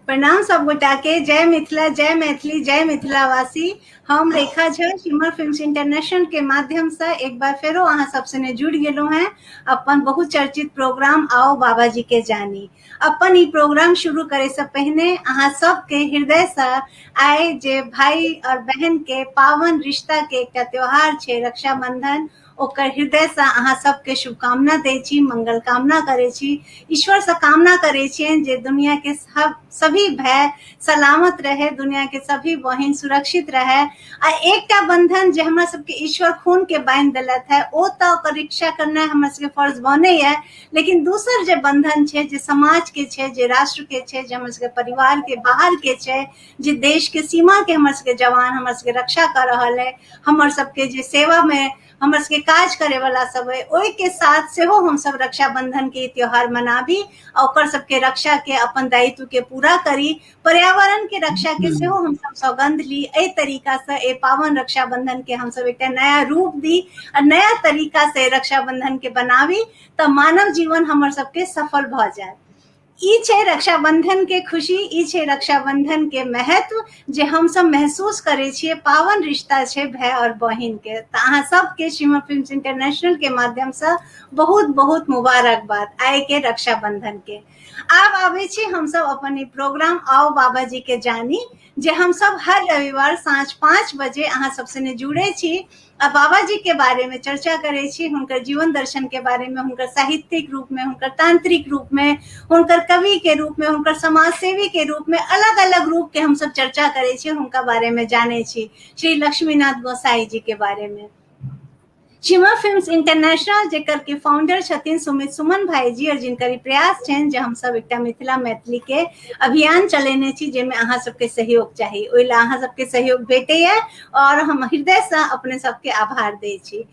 प्रणाम सब गोटा के। जय मिथिला, जय मैथिली, जय मिथिलावासी। हम रेखा झा शिमर फिल्म्स इंटरनेशनल के माध्यम से एक बार फेरो अहाँ सब से जुड़ गेलो हैं अपन बहुचर्चित प्रोग्राम आओ बाबा जी के जानी। अपन ई प्रोग्राम शुरू करे से पहले अहाँ सबके हृदय से आए जे भाई और बहन के पावन रिश्ता के एक त्योहार छे रक्षाबंधन, ओकर हृदय से अहाँ सबके शुभकामना दै छी, मंगल कामना करे छी। ईश्वर से कामना करे छियनि जे दुनिया के सभी भाई सलामत रहे, दुनिया के सभी बहन सुरक्षित रहे। आ एकटा बंधन जे हमरा सबके ईश्वर खून के बांध देलत है ओ तो ओकर रक्षा करना हमरा सबके फर्ज बने है, लेकिन दूसर जे बंधन छे जे समाज के छे, जे राष्ट्र के छे, जे हमरा सबके परिवार के बाहर के छे, जे देश के सीमा के हमरा सबके जवान हमरा सबके रक्षा कर रहल है, हमर सबके जे सेवा में हमर सबके काज करे वाला सब है, ओहि के साथ से हो हम सब रक्षाबंधन के त्योहार मनाबी और ओकर सबके रक्षा के अपन दायित्व के पूरा करी। पर्यावरण के रक्षा के से हो हम सब सौगंध ली। ए तरीका से ए पावन रक्षाबंधन के हम सब एक नया रूप दी और नया तरीका से रक्षाबंधन के बनावी तो मानव जीवन हमर सबके सफल भ जाए। ई छे रक्षाबंधन के खुशी, ई छे रक्षाबंधन के महत्व जे हम सब महसूस करे छिए। पावन रिश्ता छे भाई और बहन के। त अहाँ सबके शिमर फिल्म्स इंटरनेशनल के माध्यम से बहुत बहुत मुबारकबाद आए के रक्षाबंधन के। आब आवे छी हम सब अपन ई प्रोग्राम आओ बाबा जी के जानी, जे हम सब हर रविवार साँझ 5 बजे अहाँ सबसे ने जुड़े छी आ बाबा जी के बारे में चर्चा करे छी, हुनकर जीवन दर्शन के बारे में, हुनकर साहित्यिक रूप में, हुनकर तांत्रिक रूप में, हुनकर कवि के रूप में, हुनकर समाज सेवी के रूप में, अलग अलग रूप के हम सब चर्चा करे छी, हुनका बारे में जाने छी। श्री लक्ष्मीनाथ गोसाई जी के बारे में। शिमर फिल्म्स इंटरनेशनल जेकर के फाउंडर छथिन सुमित सुमन भाई जी, और जिनकर प्रयास छन जे हम सब एकटा मिथिला मैथिली के अभियान चलेने छी, जेमे अहाँ सबके सहयोग चाहिए। ओइ ला अहाँ सबके सहयोग भेटैया और हम हृदय से अपने सबके आभार दै छी।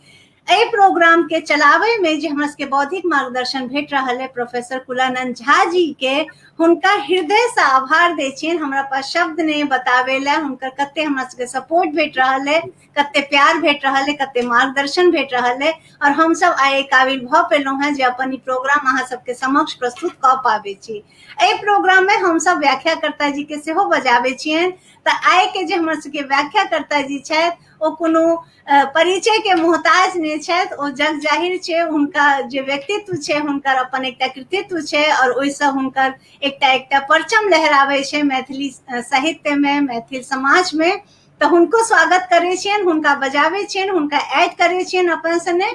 ए प्रोग्राम के चलावे में जे हमरा सबके बौद्धिक मार्गदर्शन भेट रहल है प्रोफेसर कुलानंद झा जी के, हुनका हृदय से आभार दै छियनि। हमरा पास शब्द नहीं बतावे ला हुनकर कते हमरा सबके सपोर्ट भेट रहल है, कते प्यार भेट रहल है, कते मार्गदर्शन भेट रहल है, और हम सब आए काबिल भ पेलौ हैं जे अपन ई प्रोग्राम अहाँ सबके समक्ष प्रस्तुत क पावे छी। ए प्रोग्राम में हम सब व्याख्याकर्ता जी के सेहो बजावे छियनि। त आइ के जे हमर सबके व्याख्याकर्ता जी छथि ओ कोनो परिचय के मोहताज नहीं छथि, ओ जग जाहिर छे। हुनका जे व्यक्तित्व छे हुनकर अपन एकटा कृतित्व छे और ओइसे हुनकर एकटा एकटा परचम लहरावे छे मैथिली साहित्य में, मैथिल समाज में। तो हुनको स्वागत करे छियनि, हुनका बजावे छियनि, हुनका ऐड करे छियनि अपन सने।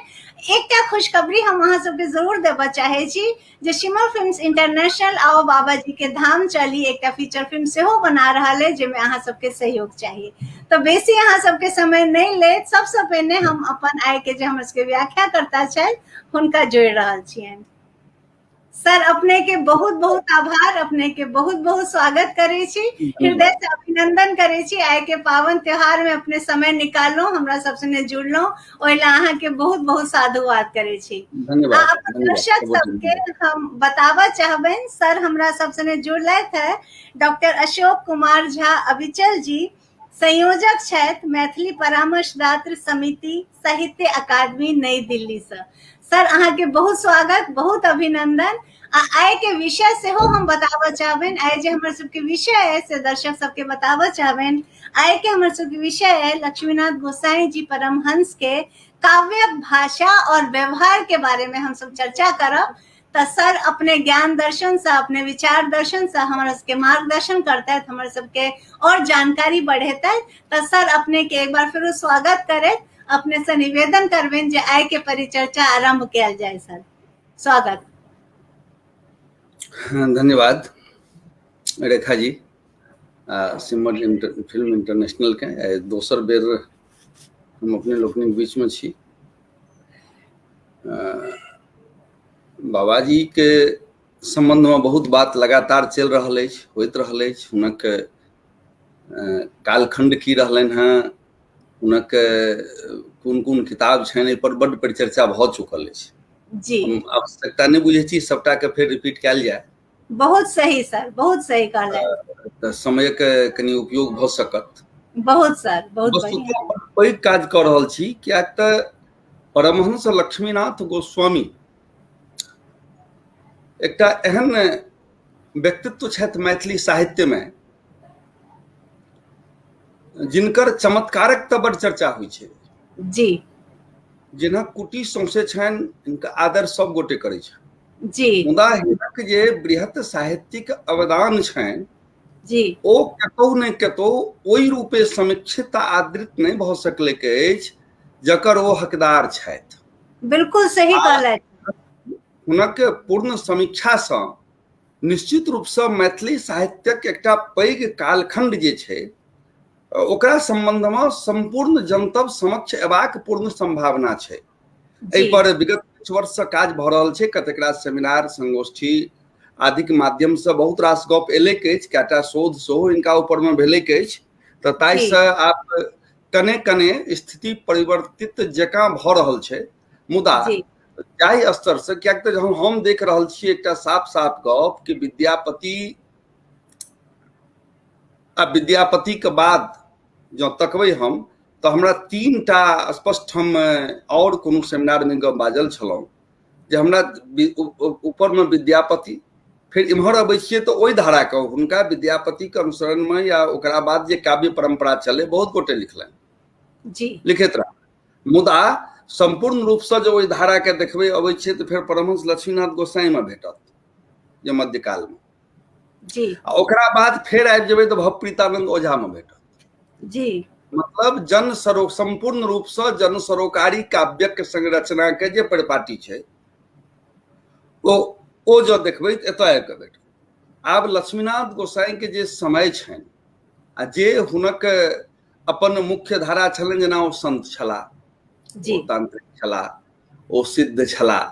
एकटा खुशखबरी हम अहाँ सबके जरूर देबऽ चाहे छी जे शिमर फिल्म्स इंटरनेशनल आओ बाबा जी के धाम चली एकटा फीचर फिल्म सेहो बना रहल है, जेमे अहाँ सबके सहयोग चाहिए। तो बेसी अहाँ सबके समय नहीं ले, सबसे पहले हम अपन आय के जे हमर सबके व्याख्याकर्ता छथि हुनका जोड़ रहल छियनि। सर अपने के बहुत बहुत आभार, अपने के बहुत बहुत स्वागत करे छी, हृदय से अभिनंदन करे छी। आय के पावन त्योहार में अपने समय निकालो, हमरा सबसे ने जुड़लो, ओइला अहाँ के बहुत बहुत साधुवाद करे छी। धन्यवाद। दर्शक सबके हम बतावा चाहबेन, सर हमरा सबसे ने जुड़लथि है डॉक्टर अशोक कुमार झा अविचल जी, संयोजक छथि मैथिली परामर्शदात्र समिति साहित्य अकादमी नई दिल्ली से। सर अहाँ के बहुत स्वागत, बहुत अभिनंदन। आय के विषय से हो हम बतावा चाहबेन। आय जे हमर सबके विषय है से दर्शक सबके बतावा चाहबेन। आय के हमर सबके विषय है लक्ष्मीनाथ गोसाई जी परमहंस के काव्य भाषा और व्यवहार के बारे में हम सब चर्चा करब। तो सर अपने ज्ञान दर्शन से, अपने विचार दर्शन से हमारा सबके मार्गदर्शन करते हैं, हमारे सबके और जानकारी बढ़ेते हैं। तो सर अपने के एक बार फिर स्वागत करे, अपने से निवेदन करबेन जे आय के परिचर्चा आरंभ किया जाए। सर स्वागत। धन्यवाद Rekha ji. Shimmer film international के दोसर बेर हम अपने लोकनि बीच में छी। बाबाजी के संबंध में बहुत बात लगातार चल रहल अछि, होइत रहल अछि। हुनक कालखंड की रहलनि हैं, हुनक कोन कोन किताब छनि, एहि पर बड्ड परिचर्चा भऽ चुकल अछि जी। हम आवश्यकता नहीं बुझे छी सबटा के फेर रिपीट कयल जाए। बहुत सही सर, बहुत सही कहले। तो समय के कनी उपयोग भ सकत। बहुत सर, बहुत बढ़िया। पैघ काज कर रहल छी, कियाक तऽ परमहंस लक्ष्मीनाथ गोस्वामी एकटा एहन व्यक्तित्व छथि मैथिली साहित्य में जिनकर चमत्कारक तऽ बड़ चर्चा होइ छै, जी जिनक कुटी सौंसे छनि हिनका आदर सब गोटे करै छनि, जी मुदा हिनक जे बृहत साहित्यिक अवदान छनि जी ओ कतहु ने कतहु ओहि रूपे समीक्षित आ आदृत नहीं भऽ सकलैक अछि जकर ओ हकदार छथि। बिल्कुल सही कहलथि। हुनक पूर्ण समीक्षासँ निश्चित रूपसँ मैथिली साहित्यक एकटा पैघ कालखंड जे छै ओकरा संबंधमे संपूर्ण जनतब समक्ष अयबाक पूर्ण संभावना छै। एहि जी पर विगत किछु वर्षसँ काज भऽ रहल छै, कतेक रास सेमिनार संगोष्ठी आदिक माध्यम से बहुत रास गप एलैक अछि, कएटा शोध सेहो हिनका ऊपर में भेलैक अछि, तऽ जी ताहिसँ आब कने कने स्थिति परिवर्तित जकाँ भऽ रहल छै। मुदा जी जाहि स्तर से कियाक तऽ जहन हम देख रहल छियै एकटा साफ साफ गप कि विद्यापति आ विद्यापति के बाद जँ तकबै हम तऽ हमरा 3टा स्पष्ट हम और कोनो सेमिनार में गप बाजल छलहुँ जे हमरा ऊपर में विद्यापति, फिर इम्हर अबै छियै तऽ ओहि धाराके हुनका विद्यापतिके अनुसरणमे या ओकरा बाद जे काव्य परंपरा चलै बहुत गोटे लिखलनि जी लिखैत रह, मुदा संपूर्ण रूपसँ जे ओहि धाराके देखबै अबै छियै तऽ फेर परमहंस लक्ष्मीनाथ गोसाईमे भेटत जे मध्यकालमे, जी आ ओकरा बाद फेर आबि जेबै तऽ भवप्रीतानंद ओझामे भेटत। जी मतलब जन सरो संपूर्ण रूपसँ जन सरोकारी काव्यक संरचना के जे परिपाटी छै ओ जो देखबै एतऽ आबि कऽ भेटत। आब लक्ष्मीनाथ गोसाई के जे समय छनि आ जे हुनक अपन मुख्य धारा छलनि, जेना ओ संत छलाह, जी ओ तांत्रिक छलाह, ओ सिद्ध छलाह,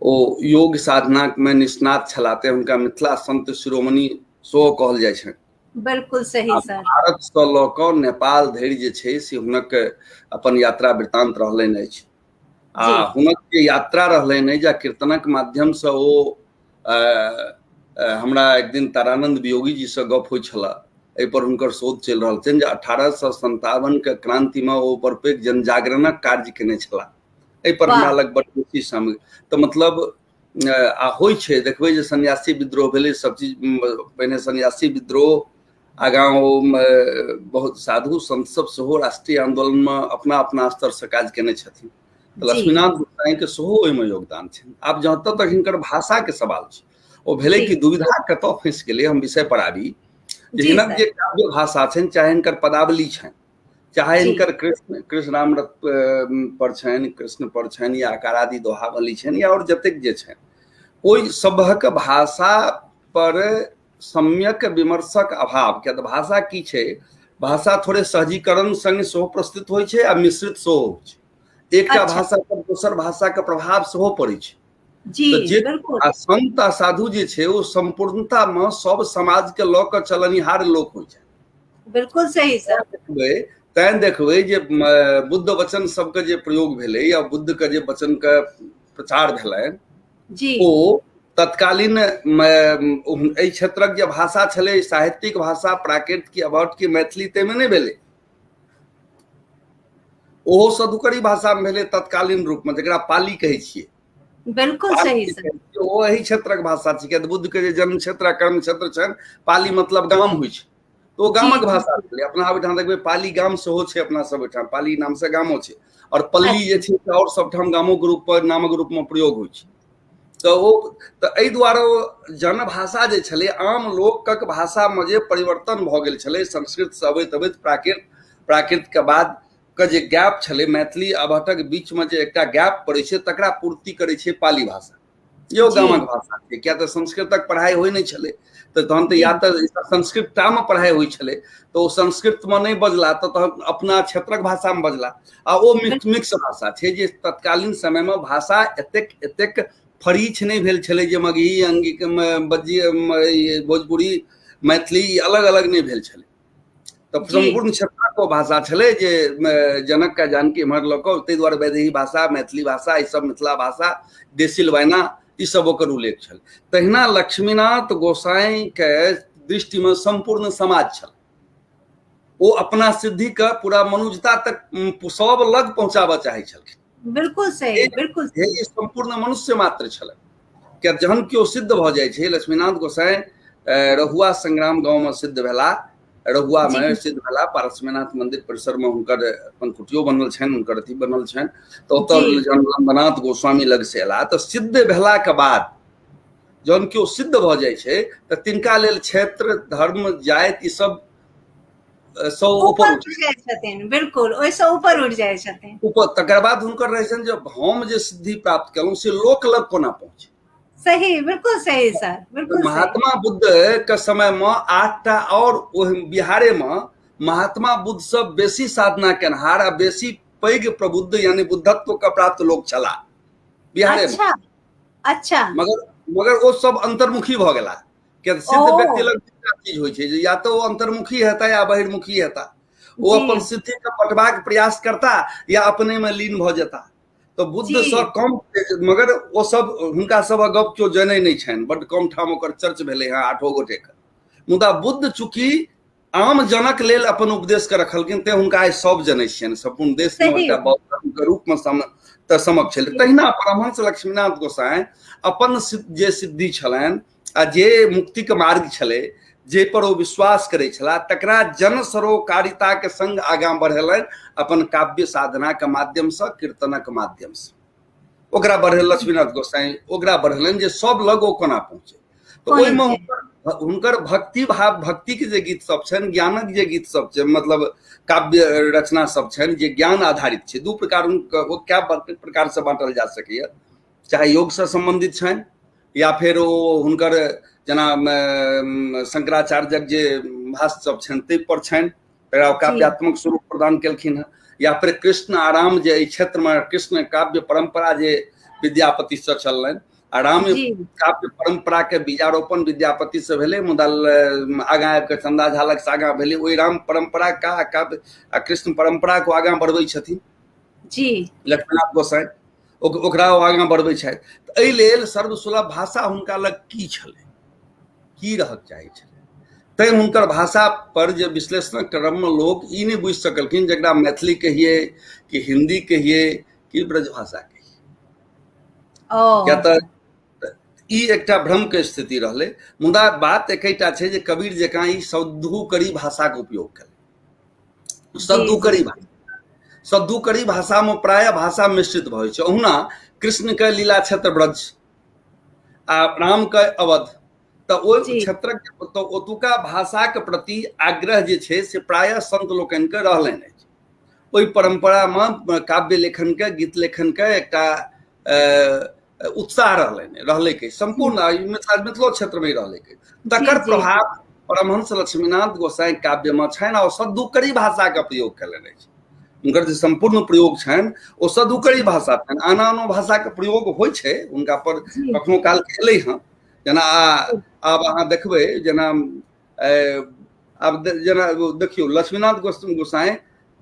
ओ योग साधना में निष्णात छलाह, तेँ हुनका मिथिला संत शिरोमणि सेहो कहल जाइ छनि। बिल्कुल सही आ सर। भारतसँ लऽ कऽ नेपाल धरि जे छै से हुनक अपन यात्रा वृत्तांत रहलनि अछि, आ जी हुनक जे यात्रा रहलनि अछि आ कीर्तनक माध्यमसँ ओ हमरा एक दिन तारानंद वियोगी जी से गप होइ छला, एहि पर हुनकर शोध चलि रहल छनि जे 1857 के क्रांति में ओ बड़ पैघ जनजागरणक कार्य केने छलाह। एहि पर हमरा वाह लग बड़ बेसी सामग्री, तऽ मतलब आ होइ छै देखबै जे सन्यासी विद्रोह भेलै, सब चीज पहिने सन्यासी विद्रोह, आगाँ ओ बहुत साधु संत सब सेहो राष्ट्रीय आंदोलन में अपना अपना स्तर से काज केने छथिन, तऽ जी लक्ष्मीनाथ गोसाई के सेहो ओहिमे योगदान छनि। आब जहाँ तक हिनकर भाषा के सवाल छै, ओ भेलै जी कि दुविधा कतऽ फँसि गेलै, हम विषय पर आबी जे जी हिनक सर जे काव्य भाषा छनि, चाहे हिनकर पदावली छनि, चाहे जी हिनकर कृष्ण रामरत पर छनि, कृष्ण पर छनि, या अकारादि दोहावली छनि, या और जतेक जे छनि, ओहि सभक भाषा पर सम्यक विमर्शक अभाव। किया तऽ भाषा की छै, भाषा थोड़े सहजीकरण संग सेहो प्रस्तुत होइ छै आ मिश्रित सेहो होइ छै, एकटा अच्छा भाषा पर दोसर भाषा के प्रभाव सेहो पड़ै छै। जी तऽ जे बिल्कुल आ संत आ साधु जे छै ओ संपूर्णता में सब समाज के लऽ कऽ चलनिहार लोक होइ छै। बिल्कुल सही सर। तैं देखबै जे बुद्ध वचन सबके जे प्रयोग भेलै या बुद्ध के जे वचन के प्रचार भेलनि, जी ओ तत्कालीन एहि क्षेत्रक जे भाषा छलै, साहित्यिक भाषा, प्राकृत की अवहट की मैथिली, ताहिमे नहि भेलै, ओहो सदुकरी भाषा में भेलै तत्कालीन रूप में, जकरा पाली कहै छियै। बिल्कुल सही पाली सर। ओ एहि क्षेत्रक भाषा छै, किया तऽ बुद्ध के जे जन्म क्षेत्र आ कर्म क्षेत्र छनि, पाली मतलब गाम होइ छै, तो ओ जी गामक जी भाषा भेलै। अपना ओहिठाम देखबै पाली गाम सेहो छै, अपना सब ओहिठाम पाली नाम से गामो छै, और पल्ली जे अच्छा छै से और सबठाम गामोक रूप पर नामक रूप में प्रयोग होइ छै। तऽ एहि दुआरे ओ जनभाषा जे छलै, आम लोकक भाषामे जे परिवर्तन भऽ गेल छलै संस्कृतसँ अबैत अबैत प्राकृत के बाद के जे गैप छलै, मैथिली अवहटक बीचमे जे एकटा गैप पड़ै छै, तकरा पूर्ति करै छै पाली भाषा, जे ओ जी गामक भाषा छै। किया तऽ संस्कृतक पढ़ाइ होइ नहि छलै, तऽ तहन तऽ जी या तऽ संस्कृतटामे पढ़ाइ होइ छलै, तऽ ओ संस्कृतमे नहि बजला तऽ तहन अपना क्षेत्रक भाषामे बजला, आ ओ मिक्स भाषा छै जे तत्कालीन समयमे भाषा एतेक फरीच नहि भेल छलै जे मगही, अंगिक, भोजपुरी, मैथिली अलग अलग नहि भेल छलै। तऽ जी संपूर्ण क्षेत्रक ओ भाषा छलै जे जनक जानकी एम्हर लऽ कऽ, ताहि दुआरे वैदेही भाषा, मैथिली भाषा, ई सब मिथिला भाषा, देसिल वायना, ई सब ओकर उल्लेख छल। तहिना लक्ष्मीनाथ गोसाई के दृष्टिमे संपूर्ण समाज छल, ओ अपना सिद्धि के पूरा मनुष्यता तक सब लग पहुंचाबऽ चाहै छलखिन। बिल्कुल सही बिल्कुल सही। संपूर्ण मनुष्य मात्र छलै, किया जहन केओ सिद्ध भऽ जाइ छै, लक्ष्मीनाथ गोसाई रहुआ संग्राम गाँव में सिद्ध भेला, रहुआ में सिद्ध भेला, पारसमेनाथ मंदिर परिसर में हुनकर अपन कुटियो बनल छनि, हुनकर अथी बनल छनि, तऽ ओतऽ जहन नंदनाथ गोस्वामी लग से एला तऽ सिद्ध भेला के बाद जहन केओ सिद्ध भऽ जाइ छै तऽ तिनका लेल क्षेत्र धर्म जाति ई सब ऊपर उठ जाइ छथिन, बिल्कुल ओहिसँ ऊपर उठ जाइ छथिन ऊपर। तकर बाद हुनकर रहै छनि जे हम जे सिद्धि प्राप्त केलहुँ से लोक लग कोना पहुँचे। सही, बिल्कुल सही सर, बिल्कुल महात्मा बुद्ध के समय में 8टा और बिहारे में महात्मा बुद्ध से बेसी साधना केनहार आ बेसी पैघ प्रबुद्ध यानी बुद्धत्व का प्राप्त लोग छला बिहारे में। अच्छा मगर वो सब अंतर्मुखी भ गेला, कि सिद्ध व्यक्ति लग चीज होइ छै या तो वो अंतर्मुखी हेता या बहिर्मुखी हेता, वो अपन सिद्धि के पटबाक प्रयास करता या अपने में लीन भ जेता। तो बुद्ध से कम, मगर वो सब हुनका सब गप क्यों जनै नहीं छनि, बड कम ठाम ओकर चर्च भेलै हैं 8 गोटे के। मुदा बुद्ध चूंकि आम जनक लेल अपन उपदेश के रखलखिन ते हुनका आइ सब जनै छियनि, संपूर्ण देश में एकटा बौद्ध धर्म के रूप में समक्ष छलै। तहिना परमहंस लक्ष्मीनाथ गोसाई अपन जे सिद्धि छलनि आ जे मुक्ति के मार्ग छलै, जे पर ओ विश्वास करै छला, तकरा जन सरोकारिता के संग आगां बढ़ेलनि अपन काव्य साधना के माध्यम से, कीर्तनक माध्यम से ओकरा बढ़ेल लक्ष्मीनाथ गोसाई, ओकरा बढ़ेलनि जे सब लग ओ कोना पहुंचे। तो ओहि में हुनकर भक्ति भाव, भक्ति के जे गीत सब छनि, ज्ञानक जे गीत सब छै, मतलब काव्य रचना सब छनि जे ज्ञान आधारित छै। दू प्रकार ओ क्या प्रकार से बांटल जा सकैया, चाहे योग से संबंधित छनि या फिर ओ हुनकर जेना शंकराचार्यक जे भाष्य सब छनि तै पर छनि, तकरा काव्यात्मक स्वरूप प्रदान केलखिन हैं, या फिर कृष्ण आराम जे एहि क्षेत्र में कृष्ण काव्य परंपरा जे विद्यापति से चललनि, आराम काव्य परंपरा के बीजारोपण विद्यापति से भेलै, मुदा आगां आबि कऽ चंदा झा लग से आगां भेलै। ओहि राम परंपरा का काव्य आ कृष्ण परंपरा को आगां बढ़बै छथिन जी लक्ष्मीनाथ गोसाई, ओकरा आगां बढ़बै छथि। तऽ एहि लेल सर्वसुलभ भाषा हुनका लग की छलै, की रहक चाही छलै, तैं हुनकर भाषा पर जे विश्लेषण क्रम में लोग ई नहीं बुझि सकलखिन जकरा मैथिली कहिए कि हिंदी कहिए कि ब्रजभाषा कहिए। क्या तऽ ई एकटा भ्रम के स्थिति रहलै। मुदा बात एकैटा छै जे कबीर जकाँ ई सद्दुकरी भाषा के उपयोग केलनि। सद्दुकरी भाषा में प्राय भाषा मिश्रित भऽ छै। ओहुना कृष्ण के लीला क्षेत्र ब्रज आ राम के अवध, तऽ ओहि क्षेत्रक तऽ ओतुका भाषा के प्रति आग्रह जे छै से प्राय संत लोकनि के रहलनि अछि। ओहि परंपरा में काव्य लेखन के, गीत लेखन के एकटा उत्साह रहलै के संपूर्ण मिथिलो क्षेत्र में रहलै के। तकर प्रभाव परमहंस लक्ष्मीनाथ गोसाई काव्य में छनि और सद्दुकरी भाषा के प्रयोग केलनि अछि। हुनकर जे संपूर्ण प्रयोग छनि ओ सद्दुकरी भाषा छनि। आन आनो भाषा के प्रयोग होइ छै हुनका पर, कखनो काल के एलै हँ, जेना आब अहाँ देखबै जेना आब जेना देखियौ लक्ष्मीनाथ गोसाई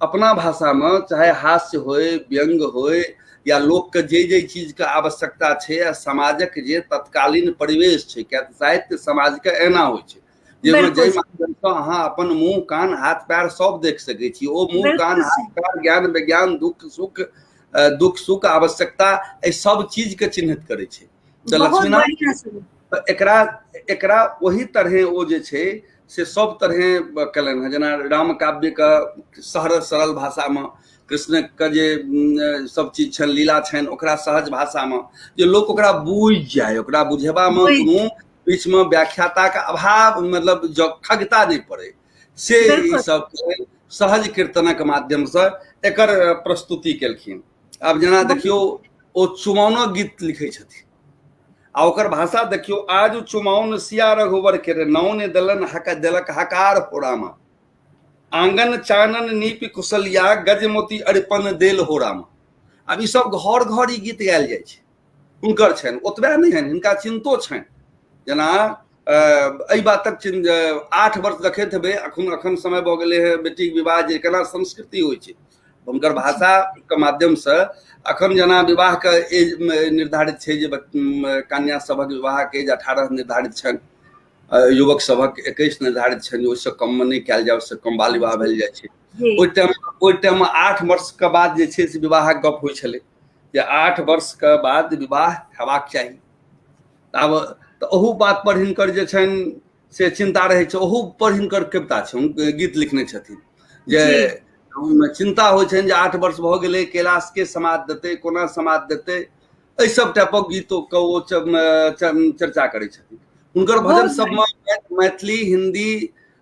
अपना भाषा में चाहे हास्य होय, व्यंग होय या लोक के जे चीज के आवश्यकता छै आ समाजक जे तत्कालीन परिवेश छै, क्या साहित्य समाज के एना होइ छै जाहिमे जाहि माध्यम से अहाँ अपन मुंह कान हाथ पैर सब देख सकै छी। ओ मुंह कान हाथ पैर, ज्ञान विज्ञान, दुख सुख आवश्यकता एहि सब चीज के चिन्हित करै छै। तऽ लक्ष्मीनाथ एकरा वही तरह ओ जे छै से सब तरह कलनि हैं। जेना राम काव्य के सरल भाषा में, कृष्ण के जे सब चीज छनि, लीला छनि, ओकरा सहज भाषा में जे लोक ओकरा बुझि जाय, ओकरा बुझेबा में कोनो बीच में व्याख्याता का अभाव, मतलब जो खगता नहीं पड़े से ई सब सहज कीर्तनक माध्यम से एकर प्रस्तुति केलखिन। आब जेना देखियो ओ चुमाओनक गीत लिखै छथिन आ ओकर भाषा देखियो, आज चुमाओन सिया रघुवर के नाव ने देलक हकार फोड़ामा, आंगन चानन नीप कुशलिया, गजमोती अरिपन देल हो रामा। आब ई सब घर घर ई गीत गायल जाइ छै हुनकर छनि, ओतबे नहीं है हिनका चिंतो छनि। जेना एहि बातक 8 वर्ष देखैत हेबै अखन समय भऽ गेलै है बेटी विवाह जे केना संस्कृति होइ छै हुनकर भाषा के माध्यम से। अखन जेना विवाह के एज निर्धारित छै जे कन्या सभक विवाह के एज 18 निर्धारित छनि, युवक सभक 21 निर्धारित छनि, ओहिसँ कम में नहीं कयल जाय, ओहिसँ कम बाल विवाह भेल जाइ छै। ओहि टाइम में 8 वर्ष के बाद जे छै से विवाहक गप होइ छलै जे 8 वर्ष के बाद विवाह हेबाक चाही। आब तऽ ओहू बात पर हिनकर जे छनि से चिंता रहै छै, ओहू पर हिनकर कविता छै, गीत लिखने छथिन जे जी चिंता होइ छनि जे 8 वर्ष भऽ गेलै, कैलाश के समाद देतै, कोना समाद देतै, एहि सब टाइपक गीतों ओ चर्चा करै छथिन। हुनकर भजन बहुत सबमे मैथिली, हिंदी,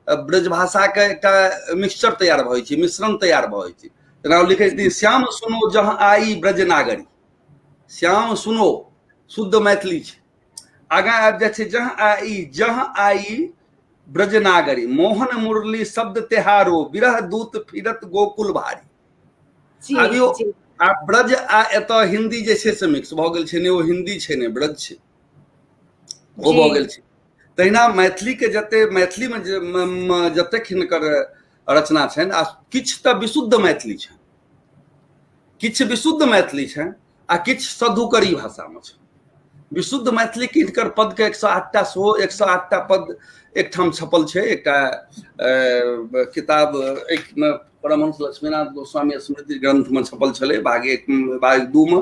ब्रजभाषा के एकटा मिक्सचर तैयार भऽ छै, मिश्रण तैयार भऽ छै। जेना लिखै छथिन, श्याम सुनो जहाँ आई ब्रज नागरी, श्याम सुनो शुद्ध मैथिली छै। आगाँ आबि जाइ छै, जहाँ आई ब्रज नागरी, मोहन मुरली शब्द तेहारो, विरह दूत फिरत गोकुल भारी। जी आबियो जी आ ब्रज आ एतऽ हिंदी जे छै से मिक्स भऽ गेल छै, ने ओ हिंदी छै ने ब्रज छै, ओ जी भऽ गेल छै। तहिना मैथिली के मैथिली में जतेक हिनकर रचना छनि, आ किछु तऽ विशुद्ध मैथिली छनि, किछु विशुद्ध मैथिली छनि आ किछु सधुकरी भाषामे छनि। विशुद्ध मैथिली के हिनकर पद के 108टा सेहो 108टा पद एकठाम छपल छै, एकटा किताब परमहंस लक्ष्मीनाथ गोस्वामी स्मृति ग्रंथ में छपल छलै, भाग 1 भाग 2 में,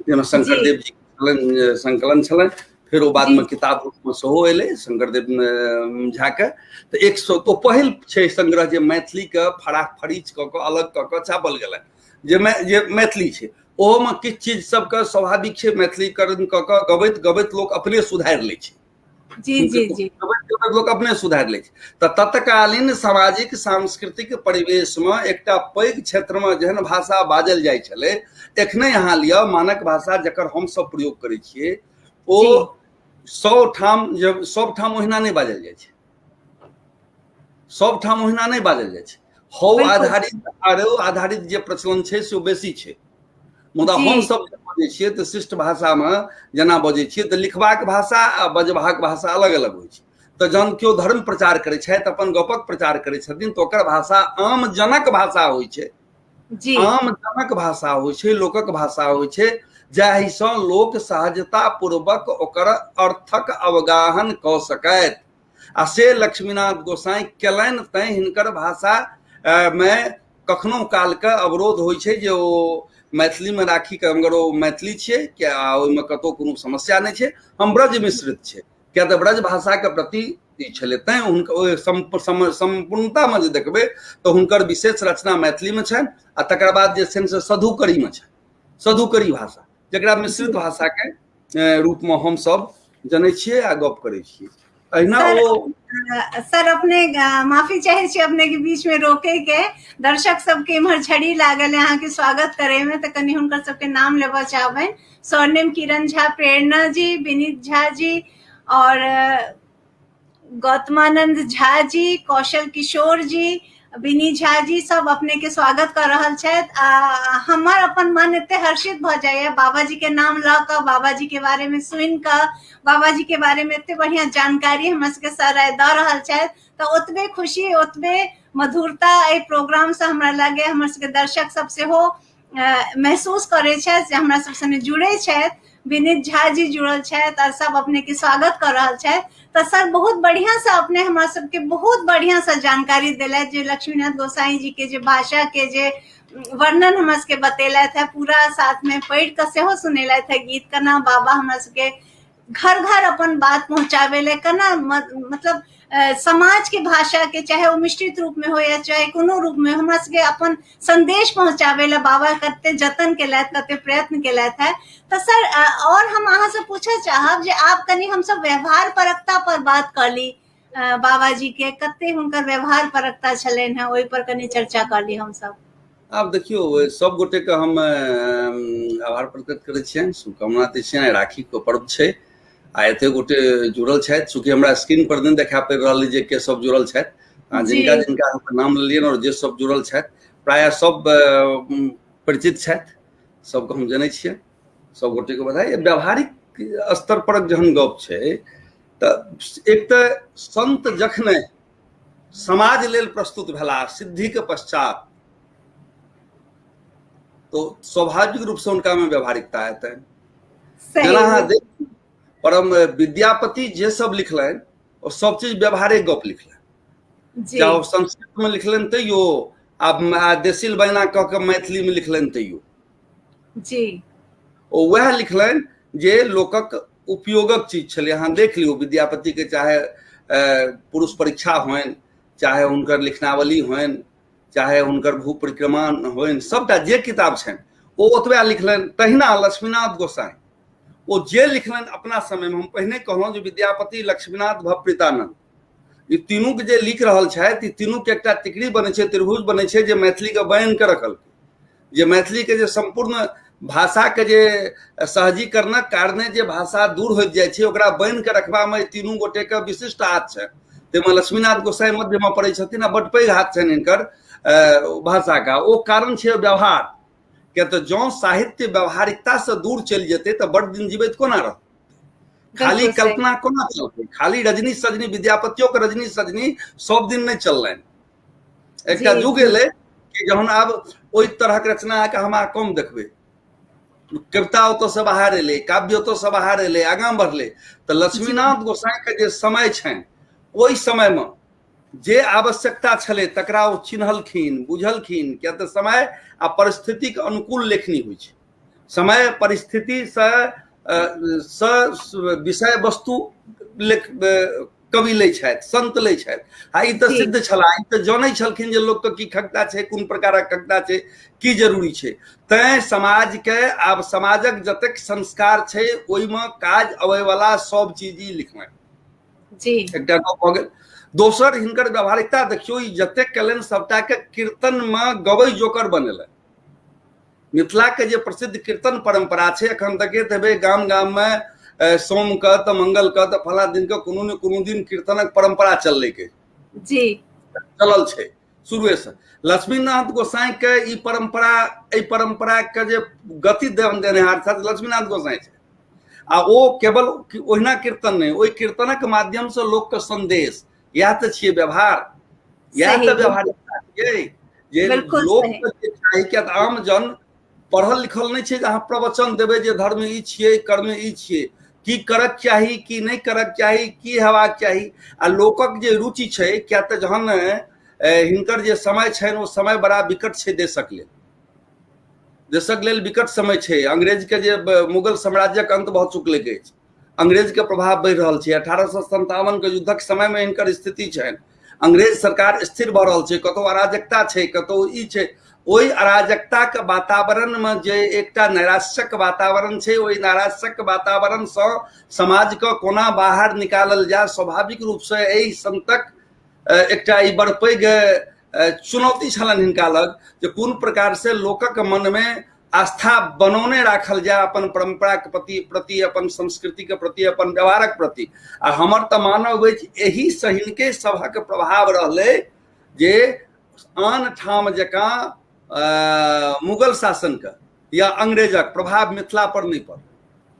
जाहिमे जी शंकरदेव जी संकलन छलनि। फिर ओ बाद जी में किताब रूप में सेहो एलै शंकरदेव झा के। तऽ 100 तो पहिल छै संग्रह जे मैथिली के फराक फरीच कऽ कऽ अलग कऽ कऽ छापल गेलै, जे मैथिली छै। ओहोमे किछु चीज सबके स्वाभाविक छै, मैथिलीकरण कऽ कऽ गबैत गबैत लोक अपने सुधारि लै छै, जी जी जी लोक अपने सुधारि लै छै। तऽ तत्कालीन सामाजिक सांस्कृतिक परिवेश में एकटा पैघ क्षेत्र में जेहन भाषा बाजल जाइ छलै, एखने अहाँ लिअ मानक भाषा जकर हमसब प्रयोग करै छियै, ओ जी 100 ठाम सब ठाम ओहिना नहि बाजल जाइ छै, सब ठाम ओहिना नहि बाजल जाइ छै। हौ बिल्कुल आधारित आरो आधारित जे प्रचलन छै से बेसी छै। मुदा जी हमसब जे बजै छियै तऽ शिष्ट भाषामे जेना बजै छियै तऽ लिखबाक भाषा आ बजबाक भाषा अलग अलग होइ छै। तऽ जहन केओ धर्म प्रचार करै छथि, अपन गपक प्रचार करै छथिन, तऽ ओकर भाषा आम जनक भाषा होइ छै, जी आम जनक भाषा होइ छै, लोकक भाषा होइ छै, जाहिसँ लोक सहजता पूर्वक ओकर अर्थक अवगाहन कऽ सकथि। आ से लक्ष्मीनाथ गोसाई केलनि, तैं हिनकर भाषा में कखनो काल के अवरोध होइ छै जे ओ मैथिली में राखी के, अगर ओ मैथिली छियै क्या ओहिमे कतहु कोनो समस्या नहि छै, हम ब्रज मिश्रित छै, किया तऽ ब्रज भाषा के प्रति ई छलै। तैं हुनकर संपूर्णता में जे देखबै तऽ हुनकर विशेष रचना मैथिली में छनि, आ तकर बाद जे छनि से सधुकरी में छनि, सधुकरी भाषा, जकरा मिश्रित जी भाषा के रूप में हमसब जनै छियै आ गप करै छियै। अहिना सर ओ सर अपने माफी चाहे छी अपने के बीच में रोके के, दर्शक सबके इम्हर झड़ी लागल है अहाँ के स्वागत करे में, तो कनी हुनकर सबके नाम लेबऽ चाहबनि। स्वर्णिम किरण झा, प्रेरणा जी, विनीत झा जी, और गौतमानंद झा जी, कौशल किशोर जी, विनी झा जी, सब अपने के स्वागत कर रहल छथि। हमर अपन मन एते हर्षित भ जाइए बाबा जी के नाम ल क, बाबा जी के बारे में सुनि क, बाबा जी के बारे में एते बढ़िया जानकारी हमर सबके सर आइ द रहल छथि, तऽ ओतबे खुशी, ओतबे मधुरता एहि प्रोग्राम से हमरा लागे हमर सबके दर्शक सब सेहो महसूस करे छथि, जे हमरा सब संगे जुड़े छथि। विनीत झा जी जुड़ल छथि और सब अपने के स्वागत कर रहल छथि। तो सर बहुत बढ़िया से अपने हमरा सबके बहुत बढ़िया से जानकारी दिलथि, जे लक्ष्मीनाथ गोसाई जी के जे भाषा के जे वर्णन हमरा सबके बतेलथि है, पूरा साथ में पढ़ि के सेहो सुनेलथि है गीत, केना बाबा हमरा सबके घर घर अपन बात पहुंचावे ले, केना मतलब समाज के भाषा के, चाहे वो मिश्रित रूप में हो या चाहे कोनो रूप में, हमरा सबके अपन संदेश पहुंचावे ले बाबा कते जतन केलथि, कते प्रयत्न केलथि है। तो सर और हम अहाँ से पूछे चाहब जे आप कनी हम सब व्यवहार परकता पर बात कर ली, बाबा जी के कते हुनकर व्यवहार परकता छलनि है, ओहि पर कनी चर्चा कर ली हम सब। आब देखियौ सब गोटे के हम आभार प्रकट करै छियनि, शुभकामना दै छियनि। राखी के पर्व छै आ एते गोटे जुड़ल छथि, चूँकि हमरा स्क्रीन पर नहीं देखा पड़ि रहल जे के सब जुड़ल छथि, जिनका जी जिनका हम नाम लेलियनि और जे सब जुड़ल छथि, प्रायः सब परिचित छथि, सबके हम जनै छियनि, सब गोटे के बधाई। व्यावहारिक स्तर पर जहन गप छै तऽ एक तऽ संत जखने समाज लेल प्रस्तुत भेला सिद्धि के पश्चात, तो स्वाभाविक रूप से उनका में व्यावहारिकता हेतै। जेना सही अहाँ देख परम विद्यापति जे सब लिखलनि ओ सब चीज व्यवहारिक गप लिखलनि, जी चाहे संस्कृत में लिखलनि तैयो, आ देसिल बैना कह के मैथिली में लिखलनि तैयो, जी ओ वह लिखलनि जे लोकक उपयोगक चीज छलै। अहाँ देख लियौ विद्यापति के चाहे पुरुष परीक्षा होइन, चाहे हुनकर लिखनावली होइन, चाहे हुनकर भू परिक्रमा होइन, सबटा जे किताब छनि ओ ओतबे लिखलनि। तहिना लक्ष्मीनाथ गोसाई ओ जे लिखलनि अपना समय में, हम पहिने कहलहुँ जे विद्यापति, लक्ष्मीनाथ, भवप्रीतानंद, ई तीनू के जे लिख रहल छथि, ई तीनू के एकटा तिकड़ी बनै छै, त्रिभुज बनै छै, जे मैथिली के बान्हि के रखल, जे मैथिली के जे संपूर्ण भाषा के जे सहजीकरणक कारणे जे भाषा दूर होइत जाइ छै, ओकरा बान्हि के रखबा में तीनू गोटे के विशिष्ट हाथ छै। ताहिमे लक्ष्मीनाथ गोसाई मध्य में पड़ै छथिन आ बड्ड पैघ हाथ छनि हिनकर भाषा का। ओ कारण छै व्यवहार, किया तऽ जँ साहित्य व्यवहारिकता से दूर चलि जेतै तऽ बड्ड दिन जीवैत कोना रहतै, खाली कल्पना कोना चलतै, खाली रजनी सजनी, विद्यापतियों के रजनी सजनी सब दिन नहीं चललनि। एकटा युग एलै कि जहन आब ओहि तरहक रचना के हम कम देखबै, कविता ओतऽ से बाहर एलै, काव्य ओतऽ से बाहर एलै, आगाँ बढ़लै। तऽ लक्ष्मीनाथ गोसाई के जे समय छनि, ओहि समय में जे आवश्यकता छलै तकरा ओ चिन्हलखिन, बुझलखिन। किया तऽ समय आ परिस्थिति के अनुकूल लेखनी होइ छै। समय परिस्थिति से विषय वस्तु कवि लै छथि, संत लै छथि। आ ई तऽ सिद्ध छलाह, ई तऽ जानै छलखिन जे लोक के की खगता छै, कोन प्रकारक खगता छै, की जरूरी छै। तैं समाज के, आब समाजक जतेक संस्कार छै ओहिमे काज अबै वाला सब चीज ई लिखलनि। जी एकटा गप भऽ गेल। दोसर, हिनकर व्यवहारिकता देखियौ, ई जतेक केलनि सबटा के कीर्तन में गबै जोकर बनेलनि। मिथिला के जे प्रसिद्ध कीर्तन परंपरा छै, एखन देखैत हेबै गाम गाम में सोम के तऽ मंगल के तऽ फला दिन के कोनो ने कोनो दिन कीर्तनक परंपरा चललै के जी चलल छै शुरुए से। लक्ष्मीनाथ गोसाई के ई परंपरा, एहि परंपरा के जे गति देनिहार छथि लक्ष्मीनाथ गोसाई छै। आ ओ केवल ओहिना कीर्तन नहीं, ओहि कीर्तनक माध्यम से लोक के संदेश, यह तो छियै व्यवहार, यह तो व्यवहारिकता छियै जे लोक के चाही। किया तऽ आम जन पढ़ल लिखल नहीं छै जे अहाँ प्रवचन देबै जे धर्म ई छियै, कर्म ई छियै, की करक चाही, की नहीं करक चाही, की हेबाक चाही। आ लोकक जे रुचि छै, किया तऽ जहन हिनकर जे समय छनि ओ समय बड़ा विकट छै देशक लेल, देशक लेल विकट समय छै। अंग्रेज के जे मुगल साम्राज्यक अंत भऽ चुकलै अछि, अंग्रेज के प्रभाव बढ़ि रहल छै। 1857 के युद्धक समय में हिनकर स्थिति छनि, अंग्रेज सरकार स्थिर भऽ रहल छै, कतौ अराजकता छै, कतौ ई छै। ओहि अराजकता के वातावरण में जे एकटा नैराश्यक वातावरण छै, ओहि नैराश्यक वातावरण से समाज के कोना बाहर निकालल जाय, स्वाभाविक रूप से एहि संतक एकटा ई बड़ पैघ चुनौती छलनि हिनका लग, जे कोन प्रकार से लोकक मन में आस्था बनौने राखल जाय अपन परंपरा के प्रति, अपन संस्कृति के प्रति, अपन व्यवहारक प्रति। आ हमर तऽ मानब अछि एही से हिनके सभक प्रभाव रहलै जे आन ठाम जकाँ मुगल शासन का या अंग्रेजक प्रभाव मिथिला पर नहीं पड़ल।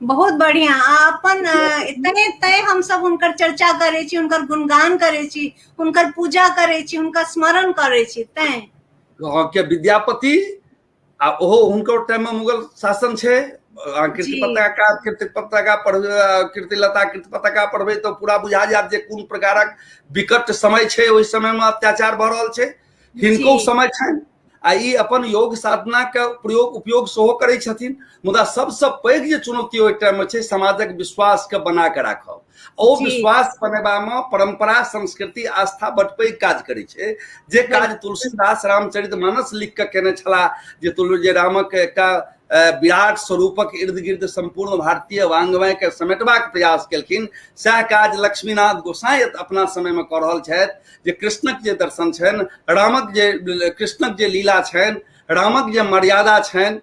बहुत बढ़िया। अपन इतने तय हम सब हुनकर चर्चा करे छी, हुनकर गुणगान करे छी, हुनकर पूजा करे छी, हुनकर स्मरण करे छी। तय के विद्यापति आ ओहो हुनकर टाइम में मुगल शासन छै। कीर्ति पताका पढ़बै तो पूरा बुझा जायत जे कोन प्रकारक विकट समय छै, ओहि समय में अत्याचार भऽ रहल छै। हिनको समय छनि आ ई अपन योग साधना के उपयोग सेहो करै छथिन। मुदा सबसे पैघ जे चुनौती ओहि टाइम में छै, समाजक विश्वास के बना के राखब। ओ विश्वास बनेबा में परंपरा, संस्कृति, आस्था बड़ पैघ काज करै छै। जे काज तुलसीदास रामचरितमानस लिख के केने छलाह, जे रामक एकटा विराट स्वरूपक इर्द गिर्द संपूर्ण भारतीय वांग्मय के समेटबाक प्रयास केलखिन, सएह काज लक्ष्मीनाथ गोसाई अपना समय में कऽ रहल छथि। जे कृष्णक जे दर्शन छनि, रामक जे कृष्णक जे लीला छनि, रामक जे मर्यादा छनि,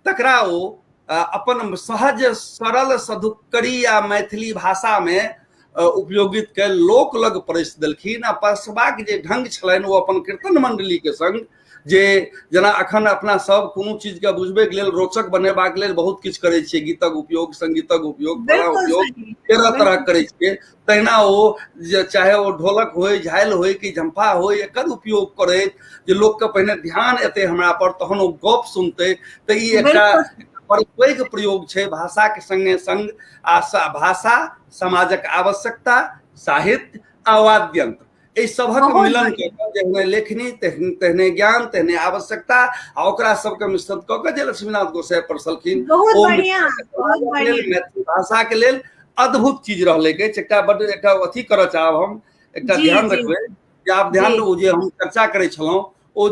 तकरा ओ अपन सहज सरल सधुक्कड़ी या मैथिली भाषा में उपयोगित के लोक लग परस देलखिन। आ परसबाक जे ढंग छलनि ओ अपन कीर्तन मंडली के संग, जे जेना अखन अपना सब कोनो चीज के बुझबे के लेल, रोचक बनेबाक लेल बहुत किछु करै छियै, गीतक उपयोग, संगीतक उपयोग, फला उपयोग 13 तरह करै छियै। तहिना ओ चाहे ओ ढोलक होय, झालि होय कि झंपा होय, एकर उपयोग करैत जे लोक के पहिने ध्यान एतै हमरा पर, तहन ओ गप सुनतै। तऽ ई एकटा बड़ पैघ प्रयोग छै भाषा के संगे संग। आ भाषा, समाजक आवश्यकता, साहित्य आ वाद्यंत्र, एहि सभक मिलन के जहने लेखनी, तेहने ज्ञान, तेहने आवश्यकता, आ ओकरा सबके मिश्रित कऽ के जे लक्ष्मीनाथ गोसाई परसलखिन, ओ मैथिली भाषा के लेल अद्भुत चीज रहले के एकटा बड एकटा अथी करऽ चाहब हम, एकटा जी ध्यान जी रखबै जे आप ध्यान जी रहू जे हम चर्चा करै छलहुँ ओ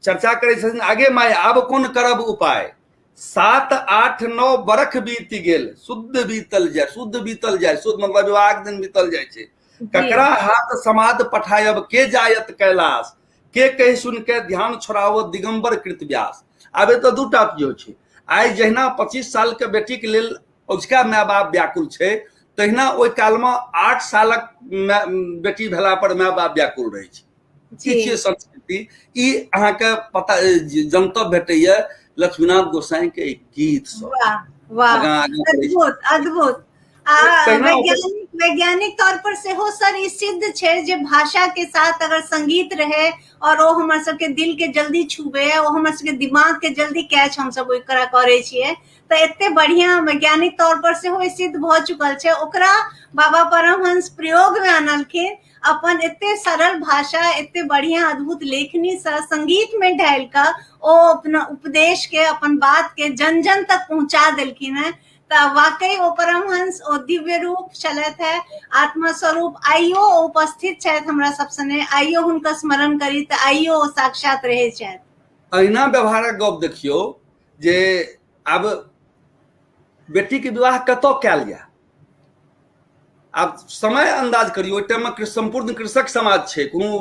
चर्चा करै छथिन आगे माय आब कोन करब उपाय, 7 8 9 बरख बीत गेल शुद्ध बीतल जाय, शुद्ध बीतल जाय, शुद्ध मतलब विवाह दिन बीतल जाय छै, जी ककरा हाथ समाद पठायब के जायत कैलाश, के कहि सुन के ध्यान छोड़ावत दिगंबर कृत व्यास। आब एतऽ दूटा चीज छै, आइ जहिना 25 साल के बेटी के लेल औजका माय बाप व्याकुल छै, तहिना ओहि काल में 8 सालक बेटी भेला पर माय बाप व्याकुल रहै छै। ई जी छै संस्कृति। ई अहाँके पता जनतब भेटैया लक्ष्मीनाथ गोसाई के एक गीत सब वाह वाह, आगां आगां करै छै। अद्भुत अद्भुत। तहिना वैज्ञानिक तौर पर से हो सर ई सिद्ध छै जे भाषा के साथ अगर संगीत रहे और वो हमर सबके दिल के जल्दी छुबे, वो हमर सबके दिमाग के जल्दी कैच हम सब ओकरा करे छिए, तो एते बढ़िया वैज्ञानिक तौर पर से हो सिद्ध भ चुकल छै। ओकरा बाबा परमहंस प्रयोग में आनलखिन, अपन एते सरल भाषा एते बढ़िया अद्भुत लेखनी से संगीत में ढाल कर ओ अपना उपदेश के अपन बात के जन जन तक पहुंचा देलखिन है। तो वाकई ओ परमहंस ओ दिव्य रूप चलत है, आत्मा स्वरूप आइयो उपस्थित छथि हमरा सब सने, आइयो हुनका स्मरण करी तो आइयो ओ साक्षात रहे छथि। अहिना व्यवहारक गप देखियो जे आब बेटी के विवाह कतौ कैल जाय, आब समय अंदाज करियो, ओहि टाइम में संपूर्ण कृषक समाज छै, कोनो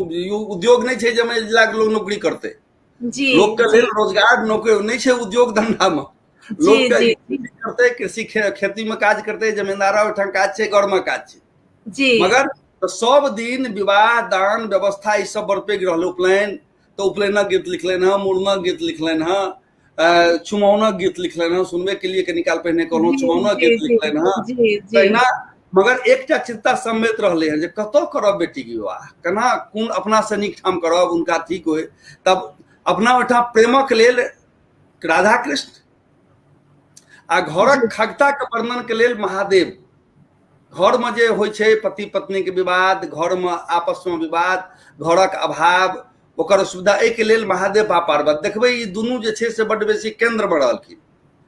उद्योग नहीं छै जाहिमे लोग नौकरी करते, जी लोग के जी लेल रोजगार नौकरी नहीं छै उद्योग धंधा में, जी लोग जी के करते कृषि खेती में काज करते, जमींदारा ओहिठाम काज छै, घर में काज छै, जी मगर तो सब दिन विवाह दान व्यवस्था ई सब बरपैग रहल। उपनयन तो उपनयनक गीत लिखलनि हँ, मुड़नक गीत लिखलनि हँ, चुमाओनक गीत लिखलनि हँ, सुनबे के लिए कनी काल पहिने कहलहुँ जी चुमाओनक जी गीत जी लिखलनि हँ। जी जी तहिना मगर एकटा चिंता सम्मिलित रहले हैं जे कतौ करब बेटी के विवाह, केना कोन अपना से नीक ठाम करब उनका ठीक होय। तब अपना ओहिठाम प्रेमक लेल राधा कृष्ण आ घरक जी खगता के वर्णन के लेल महादेव, घर में जे होइ छै पति पत्नी के विवाद, घर में आपस में विवाद, घरक अभाव, ओकर सुविधा, एहि के लेल महादेव आ पार्वती देखबै ई दुनू जे छै से बड्ड बेसी केंद्र में रहलखिन।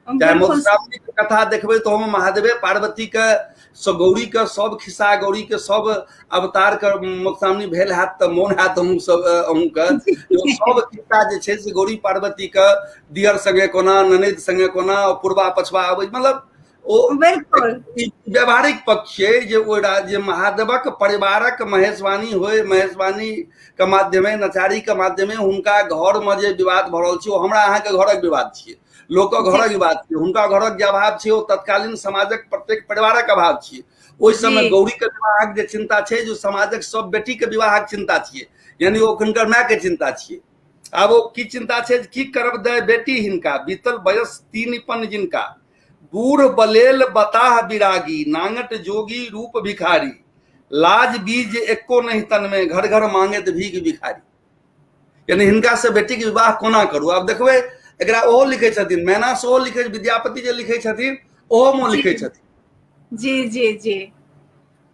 चाहे बिल्कुल मधुश्रावणी के कथा देखबै तो हम महादेवे पार्वती के गौरी के सब खिस्सा, गौरी के सब अवतार के मधुश्रावणी भेल हैत तऽ मोन हैत अहूँ सब अहूँ के जो सब खिस्सा जे छै से गौरी पार्वती के दियर संगे कोना, ननद संगे कोना, पूर्वा पछवा अबै, मतलब ओ बिल्कुल व्यवहारिक पक्ष छै जे ओ राज्य महादेवक परिवारक महेशवाणी होय, महेशवाणी के माध्यमे, नचारी के माध्यमे हुनका घर में जे विवाद भ रहल छै ओ हमरा अहाँ के घरक विवाद छियै, लोक जी घरक विवाद छियै, हुनका घरक जे अभाव छै ओ तत्कालीन समाजक प्रत्येक परिवारक अभाव छियै। ओहि समय जी गौरी के विवाहक जे चिंता छै जो समाजक सब बेटी के विवाहक चिंता छियै, यानी ओ हुनकर माय के चिंता छियै। आब ओ की चिंता छै, की करब दे बेटी हिनका, बीतल वयस 3 जिनका, बूढ़ बलेल बताह बिरागी, नांगट जोगी रूप भिखारी, लाज बीज एको नहीं तन में, घर घर मांगेत भीख भिखारी। यानी हिनका से बेटी के विवाह कोना करू। आब देखबै एकरा ओहो लिखै छथिन, मैना सेहो लिखै, विद्यापति जे लिखै छथिन ओहो में जी लिखै छथिन। जी जी जी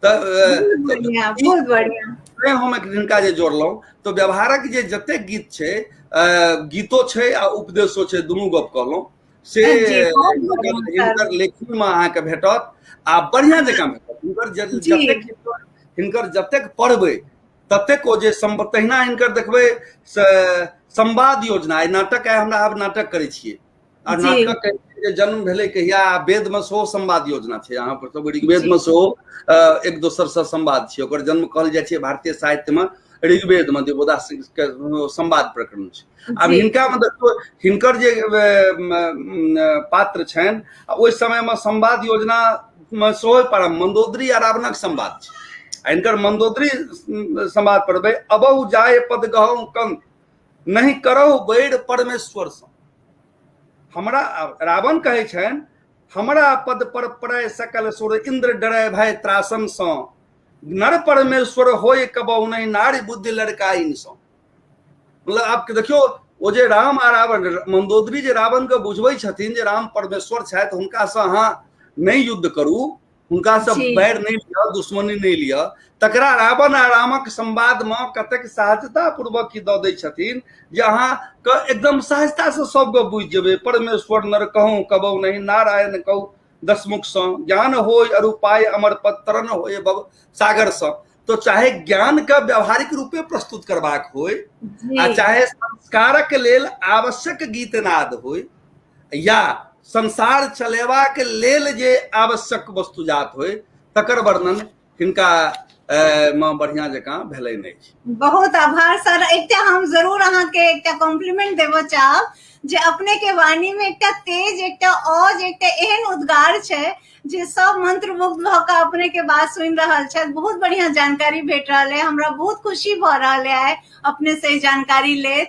बहुत बढ़िया ई बहुत बढ़िया। हम हिनका जे जोड़लहुँ तो व्यवहारक जे जतेक गीत छै, गीतो छै आ उपदेशो छै, दुनू गप कहलहुँ से जी बहुत बढ़िया सर। हिनकर लेखनी में अहाँके भेटत आ बढ़िया जकाँ भेटत। जी हिनकर जतेक पढ़बै ततेक ओ जे तहिना हिनकर देखबै संवाद योजना, आई नाटक, आइ हमरा आब नाटक करै छियै आ जी नाटक जे जन्म भेलै कहिया, वेद में सेहो संवाद योजना छै, अहाँ पर सब ऋग्वेद जी में सेहो एक दोसर से संवाद छै, ओकर जन्म कहल जाइ छै भारतीय साहित्य में ऋग्वेद में देवोदास के संवाद प्रकरण छै। आब जी हिनका में देखियौ हिनकर जे पात्र छनि, ओहि समय में संवाद योजना में सेहो परम मंदोदरी आ रावणक संवाद छै। आ हिनकर मंदोदरी संवाद पढ़बै, अबहु जाय पद गहु कंत, नहीं करहु बैर परमेश्वर सँ। हमरा रावण कहै छनि, हमरा पद पर पड़य सकल सुर, इंद्र डरय भय त्रासन सँ, नर परमेश्वर होय कबहु नहीं, नारी बुद्धि लड़काइन सँ। मतलब आप देखियो ओ जे राम आ रावण, मंदोदरी जे रावण के बुझबै छथिन जे राम परमेश्वर छथि, हुनका से अहाँ नहीं युद्ध करू, हुनका से जी बैर नहीं लिअ, दुश्मनी नहीं लिअ, तकरा रावण आ रामक संवाद में कतेक सहजता पूर्वक ही दऽ दै छथिन जे अहाँ के एकदम सहजता से सब गप बुझि जेबै। परमेश्वर नर कहूँ कबहु नहीं, नारायण कहूँ दसमुख सँ, ज्ञान होय अरु पाय अमर पद तरन होय भव सागर सँ। तो चाहे ज्ञान का व्यावहारिक रूपे प्रस्तुत करबाक होय आ जी चाहे संस्कारक लेल आवश्यक गीतनाद होय या संसार चलेबाक लेल जे आवश्यक वस्तुजात होय तकर वर्णन हिनका बढ़िया जकाँ भेलै नहि छै। बहुत आभार सर। एकटा हम जरूर अहाँ के एकटा कॉम्प्लीमेंट देबो चाहब जे अपने के वाणी में एकटा तेज, एकटा औज, एकटा एहन उद्गार छै जे सब मंत्रमुग्ध भ के अपने के बात सुनि रहल छै। बहुत बढ़िया जानकारी भेट रहल है, हमरा बहुत खुशी भ रहल है अपने से जानकारी लेत।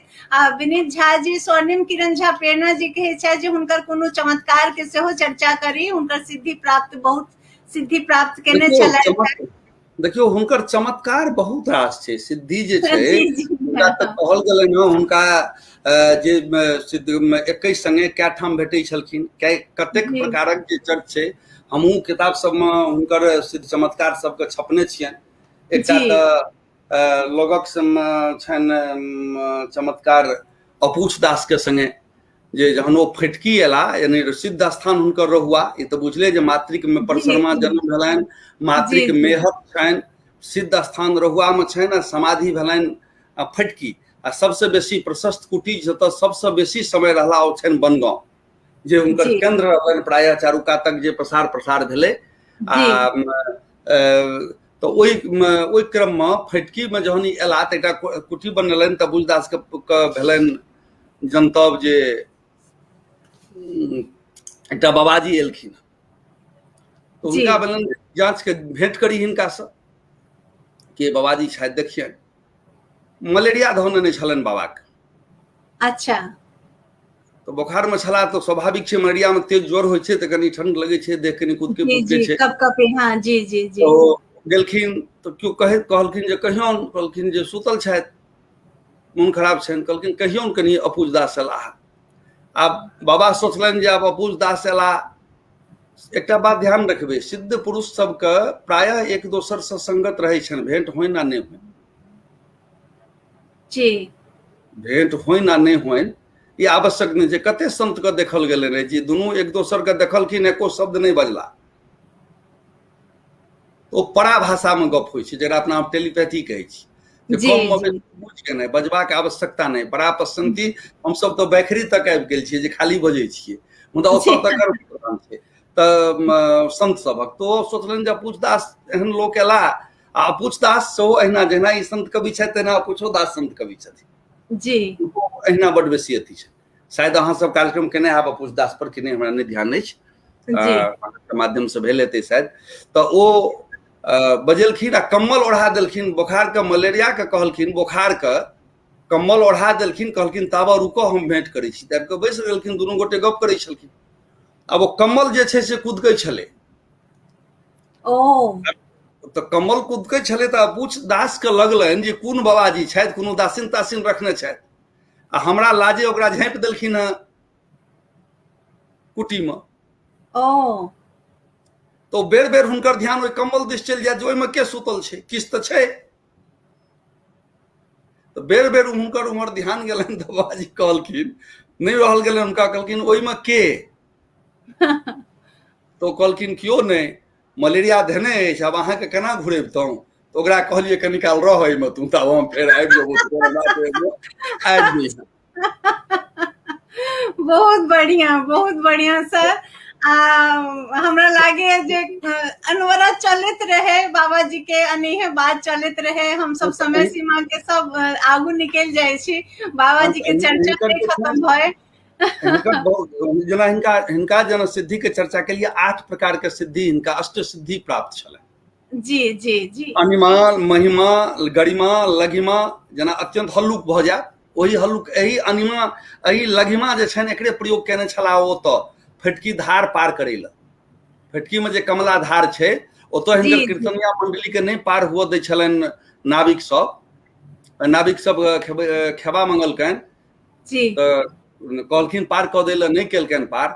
विनीत झा जी, स्वर्णिम किरण झा, प्रेरणा जी कहे छै जे हुनकर कोनो चमत्कार के सेहो चर्चा करी, हुनकर सिद्धि प्राप्त, बहुत सिद्धि प्राप्त केने छलथि। देखियो हुनकर चमत्कार बहुत रास छै, सिद्धि जे छै जी जी हुनका तऽ कहल गेलै ने, हुनका जे सिद्ध 21 संगे कए ठाम भेटै छलखिन, कतेक जी प्रकारक जे चर्च छै। हमहूँ किताब सबमे हुनकर सिद्ध चमत्कार सबके छपने छियनि। एकटा जी तऽ लोगक छनि चमत्कार अपूछ दास के संगे, जे जहन ओ फटकी एला, यानी सिद्ध स्थान हुनकर रहुआ, ई तऽ बुझले जे मातृक में परसरमा जी जन्म भेलनि, मातृक जी जी मेहक छनि, सिद्ध स्थान रहुआ में छनि, आ समाधि भेलनि फटकी। आ सबसे बेसी प्रशस्त कुटी जतऽ सबसे बेसी समय रहला ओ छनि बनगांव, जे हुनकर जी केंद्र रहलनि प्रायः चारुका तक जे प्रसार प्रसार भेलै। आ तऽ ओहि क्रम में फटकी में जहन ई एला तऽ एकटा कुटी बनेलनि, तऽ बुझदास के भेलनि जनतब जे एकटा बाबाजी एलखिन, तो जी हुनका भेलनि जांच के भेंट करी हिनका से कि बाबाजी शायद देखियनि। मलेरिया धोने छलनि बाबा के। अच्छा। तो बोखार में छला तो स्वाभाविक छै, मलेरिया में तेज ज्वर होइ छै तऽ कनी ठंड लगे छै, देह कनी कुदके जी पुदके जी छै। कप कपे, हाँ जी जी जी। तो गेलखिन तो क्यों कहलखिन जे कहियौन, कहलखिन जे सुतल छथि, मोन खराब छनि, कहलखिन कहियौन कनी अपूज दास एलाह। आब बाबा सोचलनि जे आब अपूज दास एला। एकटा बात ध्यान रखबै, सिद्ध पुरुष सबके प्रायः एक दोसर से संगत रहै छनि, भेंट होइन आ नहि होइन। जी भेंट होइन आ नहि होइन ई आवश्यक नहीं छै। कते संत के देखल गेले रहे जी, दुनू एक दोसर के देखलखिन, एको शब्द नहीं बजला, ओ पराभाषा में गप होइ छै, जकरा अपना आप टेलीपैथी कहै छी, जे जी कम जी बुझ के नहीं, बजबाक आवश्यकता नहीं, परापसंती। हमसब तो बैखरी तक आबि गेल छियै जे खाली बजै छियै, मुदा जी ओतऽ तक प्रधान छै। तऽ संत सबक तो सोचलनि जे अपूछ दास एहन लोक एला, आ अपूछ दास सेहो अहिना, जहिना ई संत कवि छथि तहिना अपूछो दास संत कवि छथिन। जी अहिना बड बेसी अथी छै। शायद अहाँ सब कार्यक्रम केने हैब अपूछ दास पर कि नहीं हमरा नहीं ध्यान अछि, के माध्यम से भेल हेतै शायद। तऽ ओ बजेलखिन आ कम्बल ओढ़ा देलखिन, बोखार के मलेरिया के कहलखिन, बोखार के कम्बल ओढ़ा देलखिन, कहलखिन ताबा रुको हम भेंट करै छी। तब के बैस गेलखिन, दुनू गोटे गप करै छलखिन। अब ओ कम्बल जे छै से कुदकै छलै। ओ तऽ कम्बल कुदकै छलै तऽ अपूछ दास के लगलनि जे कोन बाबाजी छथि, कोनो दासिन तासिन रखने छथि, आ हमरा लाजे ओकरा झाँपि देलखिन हँ कुटी में। ओ तो बेर बेर हुनकर ध्यान ओहि कम्बल दिस चलि जायत जे ओहिमे के सुतल छै, किछु तऽ छै। तऽ बेर बेर हुनकर उम्हर ध्यान गेलनि तऽ बाबाजी कहलखिन, नहीं रहल गेलनि हुनका, कहलखिन ओहिमे के? तो कहलखिन कियो नहीं, मलेरिया धेने अछि, आब अहाँके केना घुरेबतहुँ? तो ओकरा कहलिए कनी काल रह एहिमे तू, तब हम फेर आबि जेबौ, आबि जइहे। बहुत बढ़िया सर। हमरा लागे जे अनवरत चलत रहे बाबा जी के, अनेहे बात चलत रहे, हम सब समय सीमा के सब आगू निकल जाए छी, बाबा जी के चर्चा नहीं खत्म भय। जेना हिनका जेना सिद्धि के चर्चा के लिए 8 प्रकार के सिद्धि, हिनका अष्ट सिद्धि प्राप्त छलै। जी जी जी अनिमा, महिमा, गरिमा, लघिमा, जेना अत्यंत हल्लुक भऽ जाय, ओही हल्लुक, एही अनिमा, एही लघिमा जे छनि एकरे प्रयोग केने छलाह ओतऽ फटकी धार पार करै लए। फटकी में जे कमला धार छै, ओतऽ जी हिनकर कीर्तनिया मंडली के नहीं पार हुअ दै छलनि नाविक सब। नाविक सब खेबा मंगलकनि जी तऽ कहलखिन पार कऽ दै लए, नहीं केलकनि पार,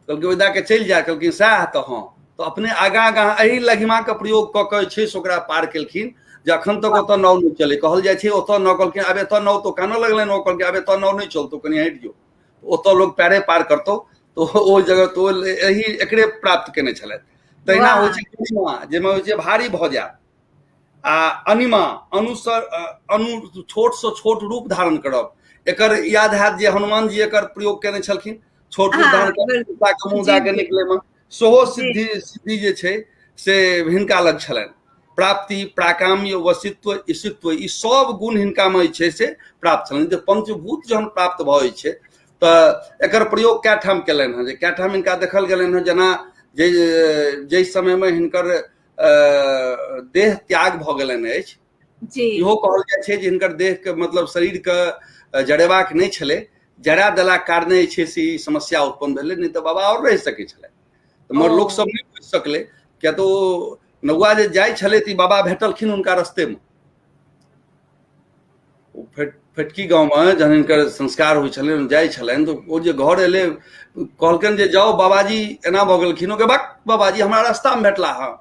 कहलकै ओहि दऽ के चलि जाए, कहलखिन सएह तऽ हाँ। तो अपने आगाँ आगाँ एही लघिमा के प्रयोग कऽ के छै से ओकरा पार केलखिन, जे अखन तक ओतऽ नाव नहीं चले। कहल जाइ छै ओतऽ नाव, कहलखिन आब एतऽ नाव तो कानऽ लगलनि, ओ कहलकै आब एतऽ नाव नहीं चलतौ, कनी हटि जो, ओतऽ लोग पैरे पार करतौ। तो ओ जगह तो यही एकरे प्राप्त केने छलथि। तहिना होइ वाह छै अनिमा, जाहिमे होइ छै भारी भऽ जायत, आ अनिमा अनु छोट सँ छोट रूप धारण करब। एकर याद हैत जे हनुमान जी एकर प्रयोग केने छलखिन, छोट रूप हाँ धारण बिल्कुल करके मुँह जी दए के जी निकलैमे, सेहो जी सिद्धि जे छै से हिनका लग छलनि। प्राप्ति, प्राकाम्य, वशित्व, ईशित्व, ई सब गुण हिनकामे जे छै से प्राप्त छलनि। जे पंचभूत जहन प्राप्त भऽ जाइ छै तऽ एकर प्रयोग कए ठाम केलनि हँ, जे कए ठाम हिनका देखल गेलनि हँ, जेना जाहि समयमे हिनकर देह त्याग भऽ गेलनि अछि, जी इहो कहल जाइ छै जे हिनकर देहके मतलब शरीरके जड़ेबाक नहि छलै, जरा देला कारणे जे छै से ई समस्या उत्पन्न भेलै, नहि तऽ बाबा आओर रहि सकै छलै। मगर ओ लोकसभ नहि बुझि सकलै, किया तऽ ओ नौआ जे जाइ छलै तऽ ई बाबा भेटलखिन हुनका रस्तेमे। फेटकी गाँवमे जहन हिनकर संस्कार होइ छलनि, जाइ छलनि, तऽ ओ जे घर एलै कहलखिन जे जाउ बाबाजी एना भऽ गेलखिन, ओ बक बाबाजी हमरा रास्तामे भेटला हँ।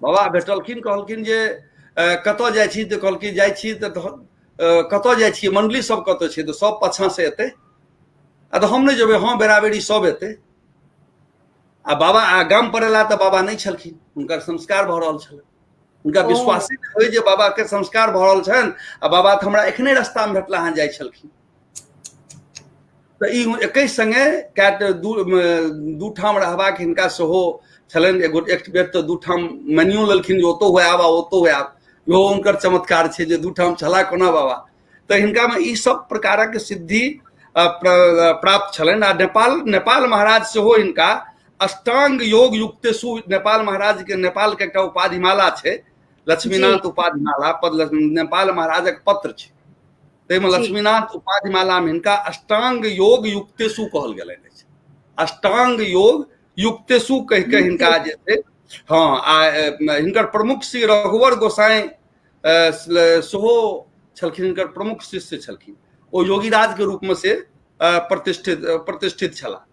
बाबा भेटलखिन, कहलखिन जे कतऽ जाइ छी, तऽ कहलखिन जाइ छी तऽ कतऽ जाइ छियै, मण्डली सब कतऽ छै, तऽ सब पाछाँ से एतै, आ तऽ हम नहि जेबै, हाँ बेराबेरी सब एतै। आ बाबा गाम पर एला तऽ बाबा नहि छलखिन, हुनकर संस्कार भऽ रहल छलै, हुनका ओ विश्वासे नहि होइ जे बाबा के संस्कार भऽ रहल छनि, आ बाबा तऽ हमरा एखने रास्तामे भेटला हँ जाइ छलखिन। तऽ ई एकै संगे दू ठाम रहबाक हिनका सेहो छलनि। एक बेर तऽ दू ठाम मानियो लेलखिन जे ओतौ हुए आब ओतौ हुए आब, इहो हुनकर चमत्कार छै जे दू ठाम छला कोना बाबा। तऽ हिनकामे ई सब प्रकारक सिद्धि प्राप्त छलनि। आ नेपाल महाराज सेहो हिनका अष्टांग योग युक्तेषु, नेपाल महाराज के, नेपाल के एकटा उपाधिमाला छै जी लक्ष्मीनाथ उपाधिमाला, नेपाल महाराजक पत्र छै, ताहिमे जी लक्ष्मीनाथ उपाधिमालामे हिनका अष्टांग योग युक्तेषु कहल गेलनि अछि। अष्टांग योग युक्तेषु कहि के हिनका जे छै, हाँ, आ हिनकर प्रमुख श्री रघुवर गोसाई सेहो छलखिन, हिनकर प्रमुख शिष्य छलखिन। ओ योगीराज के रूपमे से प्रतिष्ठित छलाह।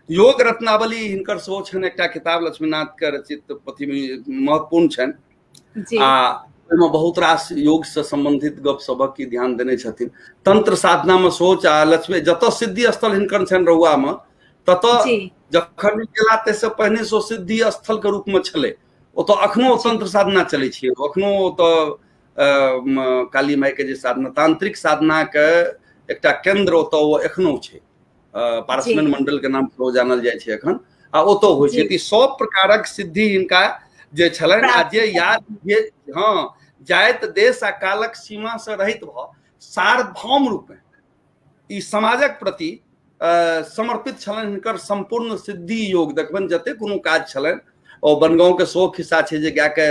योग रत्नावली हिनकर सेहो छनि, एकटा किताब लक्ष्मीनाथ के रचित पोथीमे महत्वपूर्ण छनि, जी आ ओहिमे बहुत रास योग से संबंधित गप सबक की ध्यान देने छथिन। तंत्र साधना में सोच आ लक्ष्मी, जतऽ सिद्धि स्थल हिनकर छनि रउआ में, ततऽ जी जखन गेला ताहिसँ पहिने से सिद्धि स्थल के रूप में छलै। ओतऽ अखनो जी तंत्र साधना चलै छै, अखनो ओतऽ काली माई के जे साधना, तांत्रिक साधना के एकटा केंद्र ओतऽ ओ एखनो छै, जी पारसमैन मंडल के नाम से जानल जाइ छै एखन, आ ओतऽ होइ छै। जी तऽ सब प्रकारक सिद्धि हिनका जे छलनि, आ प्राप्त जे छलनि। याद जे, हाँ, जाइत देश आ कालक सीमा से रहित भऽ सार्वभौम रूपे ई समाजक प्रति समर्पित छलनि। हिनकर संपूर्ण सिद्धि योग देखबनि, जते कोनो काज छलनि, ओ बनगांव के शोक खिस्सा छै जे गाय के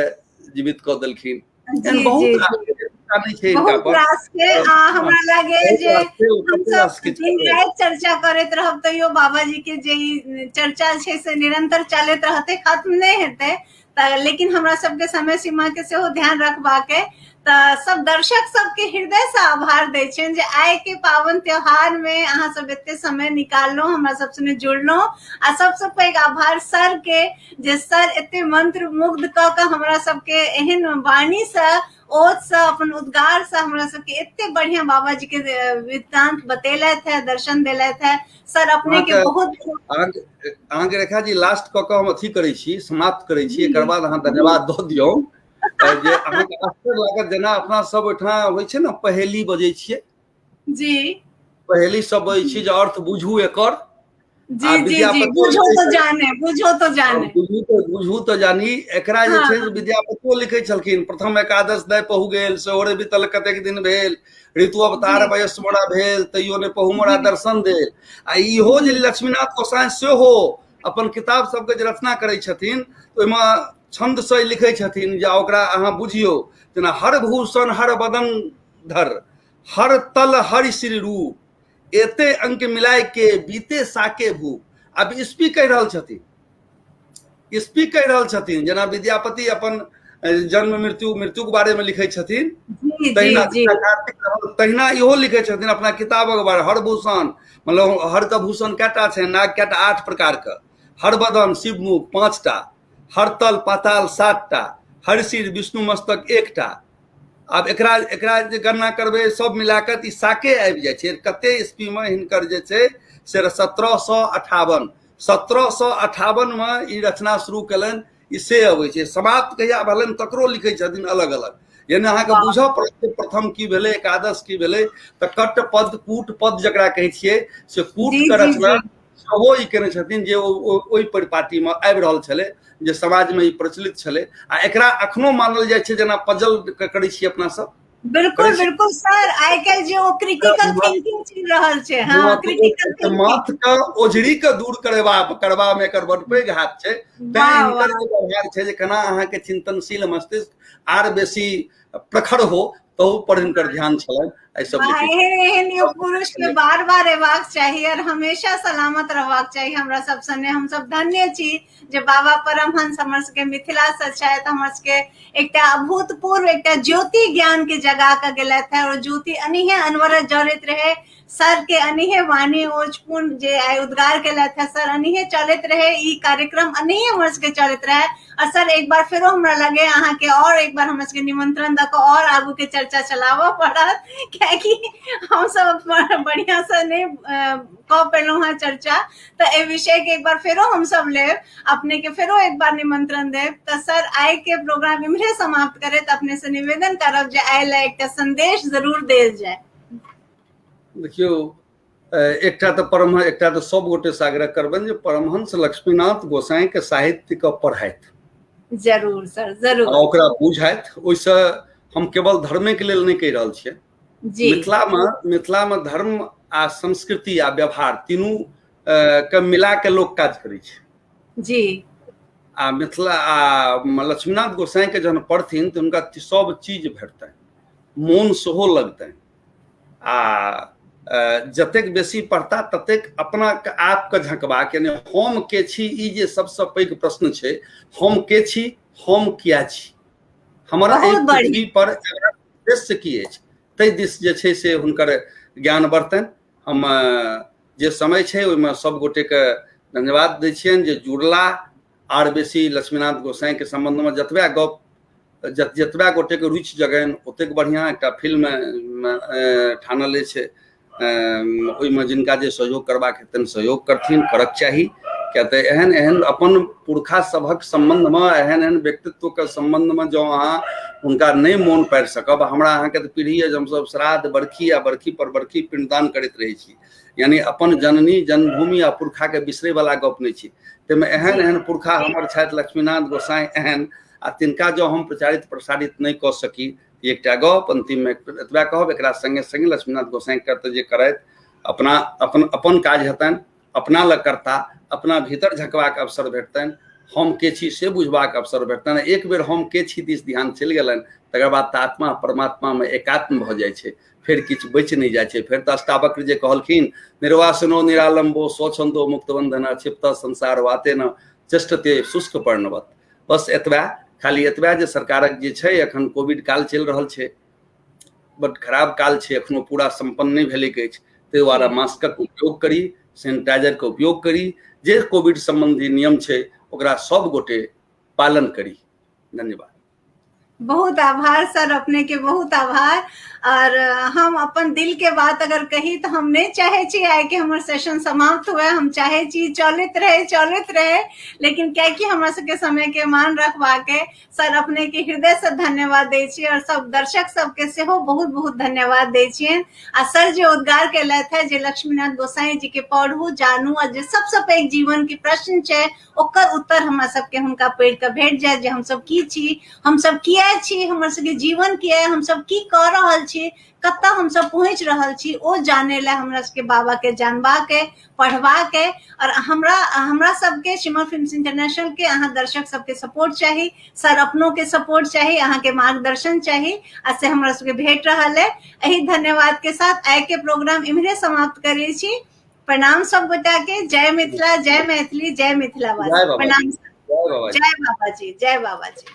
जीवित कऽ देलखिन, एहन जी बहुत जी रास जी नहीं छै हिनका बहुत पर। रास के हमरा लागे बहुत जे रास छै, हम बहुत सब रास किछु दिन छै। राति चर्चा करैत रहब तैयो बाबाजी के जे ई चर्चा छै से निरंतर चलैत रहते, खत्म नहीं हेतै। लेकिन हमरा सबके समय सीमा के सेहो ध्यान रखबाक है। तऽ सब दर्शक सबके हृदय से आभार दै छियनि जे आइ के पावन त्योहार में अहाँ सब एते समय निकाललहुँ, हमरा सब संगे जुड़लहुँ। आ सबसे पैघ आभार सर के, जे सर एते मंत्र मुग्ध कऽ के हमरा सबके एहन वाणी से, ओत से, अपन उद्गार से हमरा सबके एते बढ़िया बाबाजी के वृत्तांत बतेलथि है, दर्शन देलथि है। सर अपने के बहुत अहाँके रेखा जी, लास्ट कऽ कऽ हम अथी करै छी, समाप्त करै छी, एकर जी बाद अहाँ धन्यवाद दऽ दियौ। जे अहाँके आश्चर्य लागत, जेना अपना सब ओहिठाम होइ छै ने, पहेली बजै छियै, जी पहेली सब बजै छियै जे अर्थ बुझू एकर, आ जी जी जी विद्यापतियो बुझो लिखै तो छै, जाने, बुझो तो जाने। बुझू तऽ जानी। एकरा जे छै से हाँ विद्यापतियो लिखै छलखिन, प्रथम एकादश दाय पहु गेल, सेहोरे बीतल कतेक दिन भेल, ऋतु अवतार जी वयस्क मोरा भेल, तैयो ने पहु मोरा जी दर्शन देल। आ इहो जे जी लक्ष्मीनाथ गोसाई सेहो अपन किताब सबके जे रचना करै छथिन, ओहिमे छंद से लिखै छथिन जे ओकरा अहाँ बुझियौ, जेना हर भूषण हर बदन धर, हर तल हर श्री रूप, एते अंक मिलाय के बीते साके भू। अब ईस्वी कहि रहल छथिन, ईस्वी कहि रहल छथिन, जेना विद्यापति अपन जन्म मृत्युके बारे में लिखै छथिन, जी तहिना जी जी तहिना इहो लिखै छथिन अपना किताबक बारे। हर भूषण मतलब हर का भूषण कैटा छै, नाग कैटा 8 प्रकार के, हर बदन शिव मुख 5टा, हर तल पाताल 7टा, हर सिर विष्णु मस्तक 1टा। आब एकरा जे गणना करबै सब मिलाकर ई साके आबि जाइ छै। कते ईस्वी में हिनकर जे छै से 1758 में ई रचना शुरू कलन। इसे अबै छै। समाप्त कहिया भेलनि तकरो लिखै छथिन अलग अलग। यानी अहाँके बुझऽ पड़त प्रथम की भेलै, एकादश की भेलै। तऽ कट पद कूट पद जकरा कहै छियै से कूट जी के जी रचना जी सेहो ई केने छथिन, जे ओहि परिपाटीमे आबि रहल छलै, जे समाजमे ई प्रचलित छलै। आ एकरा अखनो मानल जाइ छै, जेना पजल करै छी अपना सब करै बिल्कुल छी। बिल्कुल सर, आइ काल्हि जे ओ क्रिटिकल थिंकिंग चल रहल छै, हाँ क्रिटिकल थिंकिंग। माथ के ओझरी के दूर करबा में एकर बड़ पैघ हाथ छै। तैं वाह हिनकर वाह। जे व्यवहार छै, जे केना अहाँके चिंतनशील मस्तिष्क आर बेसी प्रखर हो, तहू पर हिनकर ध्यान छलनि। एहि सब लिखै छै। एहन युग पुरुष के बार बार एबाक चाहिए और हमेशा सलामत रहबाक चाहिए। हमरा सब सने हम सब धन्य छी जे बाबा परमहंस हमर सबके मिथिला से छथि, हमर सबके एकटा अभूतपूर्व एकटा ज्योति ज्ञान के जगा के गेलथि है। और ज्योति अनिहे अनवरत जरैत रहे। सर के अनिहे वाणी ओजपूर्ण जे आइ उद्गार केलथि है, सर अनिहे चलैत रहे, ई कार्यक्रम अनिहे हमर सबके चलैत रहे। और सर एक बार फेरो हमरा लगे अहाँ के और एक बार हमर सबके निमंत्रण द के और आगू के चर्चा चलाबऽ पड़त, कि हम सब बढ़िया से नहीं कह पेलहुं है चर्चा। तो ए विषय के एक बार फेरो हम सब लेब, अपने के फेरो एक बार निमंत्रण देब। तो सर आइ के प्रोग्राम इम्हरे समाप्त करे। तो अपने से निवेदन करब जे आइ ला एकटा संदेश जरूर देल जाए। देखियो, एकटा तऽ सब गोटे से आग्रह करबनि जे परमहंस लक्ष्मीनाथ गोसाई के साहित्य के पढ़ाइत। जरूर सर, जरूर। ओकरा बुझाइत। ओहिसँ हम केवल धर्मे के लेल नहि कहि रहल छियै। जी मिथिला में धर्म आ संस्कृति आ व्यवहार तीनू के मिला के लोग काज करै छै। जी। आ मिथिला आ लक्ष्मीनाथ गोसाई के जहन पढ़थिन तऽ हुनका सब चीज भेटतनि, मोन सेहो लगतनि। आ जतेक बेसी पढ़ता ततेक अपना आप के झकबाक, यानी हम के छी, ई जे सबसे पैघ प्रश्न छै। हम के छी, हम किया छी, हमर एहि पृथ्वी पर उद्देश्य की अछि, ताहि दिस जे छै से हुनकर ज्ञान बढ़तनि। हम जे समय छै ओहिमे सब गोटे के धन्यवाद दै छियनि जे जुड़ला। आर बेसी लक्ष्मीनाथ गोसाई के संबंध में जतबा गप, जतबा गोटे के रुचि जगनि, ओतेक बढ़िया। एकटा फिल्म ठानल छै, ओहिमे जिनका जे सहयोग करबाक हेतनि सहयोग करथिन, करक चाही। क्या तऽ एहन एहन अपन पुरखा सभक संबंध में, एहन एहन व्यक्तित्व के संबंध में जो अहाँ हुनका नहीं मोन पारि सकब। हमरा अहाँके तऽ पीढ़ी है, हमसब श्राद्ध बरखी आ बरखी पर बरखी पिंडदान करैत रहे छी। यानी अपन जननी जन्मभूमि आ पुरखा के बिसरे वाला गप नहीं छी। ताहिमे एहन एहन पुरखा हमर छथि लक्ष्मीनाथ गोसाई एहन, आ तिनका जो हम प्रचारित प्रसारित नहीं कऽ सकी। एकटा गप अंतिम में एतबा कहब, एकरा संगे संगे लक्ष्मीनाथ गोसाई के जे करथि, अपन काज हेतनि, अपना लग करता, अपना भीतर झकबाक अवसर भेटतनि, हम के छी से बुझबाक अवसर भेटतनि। एक बेर हम के छी दिस ध्यान चलि गेलनि, तकर बाद तऽ आत्मा परमात्मा में एकात्म भऽ जाइ छै। फिर किछु बचि नहीं जाइ छै। फिर तऽ अष्टावक्र जे कहलखिन, निर्वासनो निरालंबो स्वच्छंदो मुक्त बंधन क्षिप्त संसार वातेन चेष्टते शुष्क पर्णवत। बस एतबा, खाली एतबा जे सरकारक जे छै, एखन कोविड काल चलि रहल छै, बड खराब काल छै, एखनो पूरा संपन्न नहीं भेलै अछि। ताहि दुआरे मास्कक उपयोग करी, सैनिटाइजर के उपयोग करी, जे कोविड संबंधी नियम छै ओकरा सब गोटे पालन करी। धन्यवाद। बहुत आभार सर, अपने के बहुत आभार। और हम अपन दिल के बात अगर कही तो हम नहीं चाहे छी आइ के हमर सेशन समाप्त हुए। हम चाहे छी चलत रहे, लेकिन क्या कि हमरा सबके समय के मान रखबा के सर अपने के हृदय से धन्यवाद दै छी। और सब दर्शक सबके सेहो बहुत बहुत धन्यवाद दै छियनि। आ सर जे उद्गार केलथि है जे लक्ष्मीनाथ गोसाई जी के पढ़ू जानू, और जे सबसे पैघ जीवन के प्रश्न छै ओकर उत्तर हमरा सबके हुनका पढ़ि के भेट जाय, जे हम सब की छी, हम सब किया छी, हमर सबके जीवन की है, हम सब की कर रहल छी, कतऽ हम सब पहुंच रहल छी, ओ जाने ला हमरा सबके बाबा के जानबा के, पढ़बा के। और हमरा सबके शिमर फिल्म्स इंटरनेशनल के अहाँ दर्शक सबके सपोर्ट चाही, सर अपनों के सपोर्ट चाही, अहाँ के मार्गदर्शन चाही, आ से हमरा सबके भेट रहल है। एही धन्यवाद के साथ आइ के प्रोग्राम इम्हरे समाप्त करै छी। प्रणाम सब गोटा के। जय मिथिला, जय मैथिली, जय मिथिलावासी। प्रणाम। जय बाबा जी, जय बाबा जी।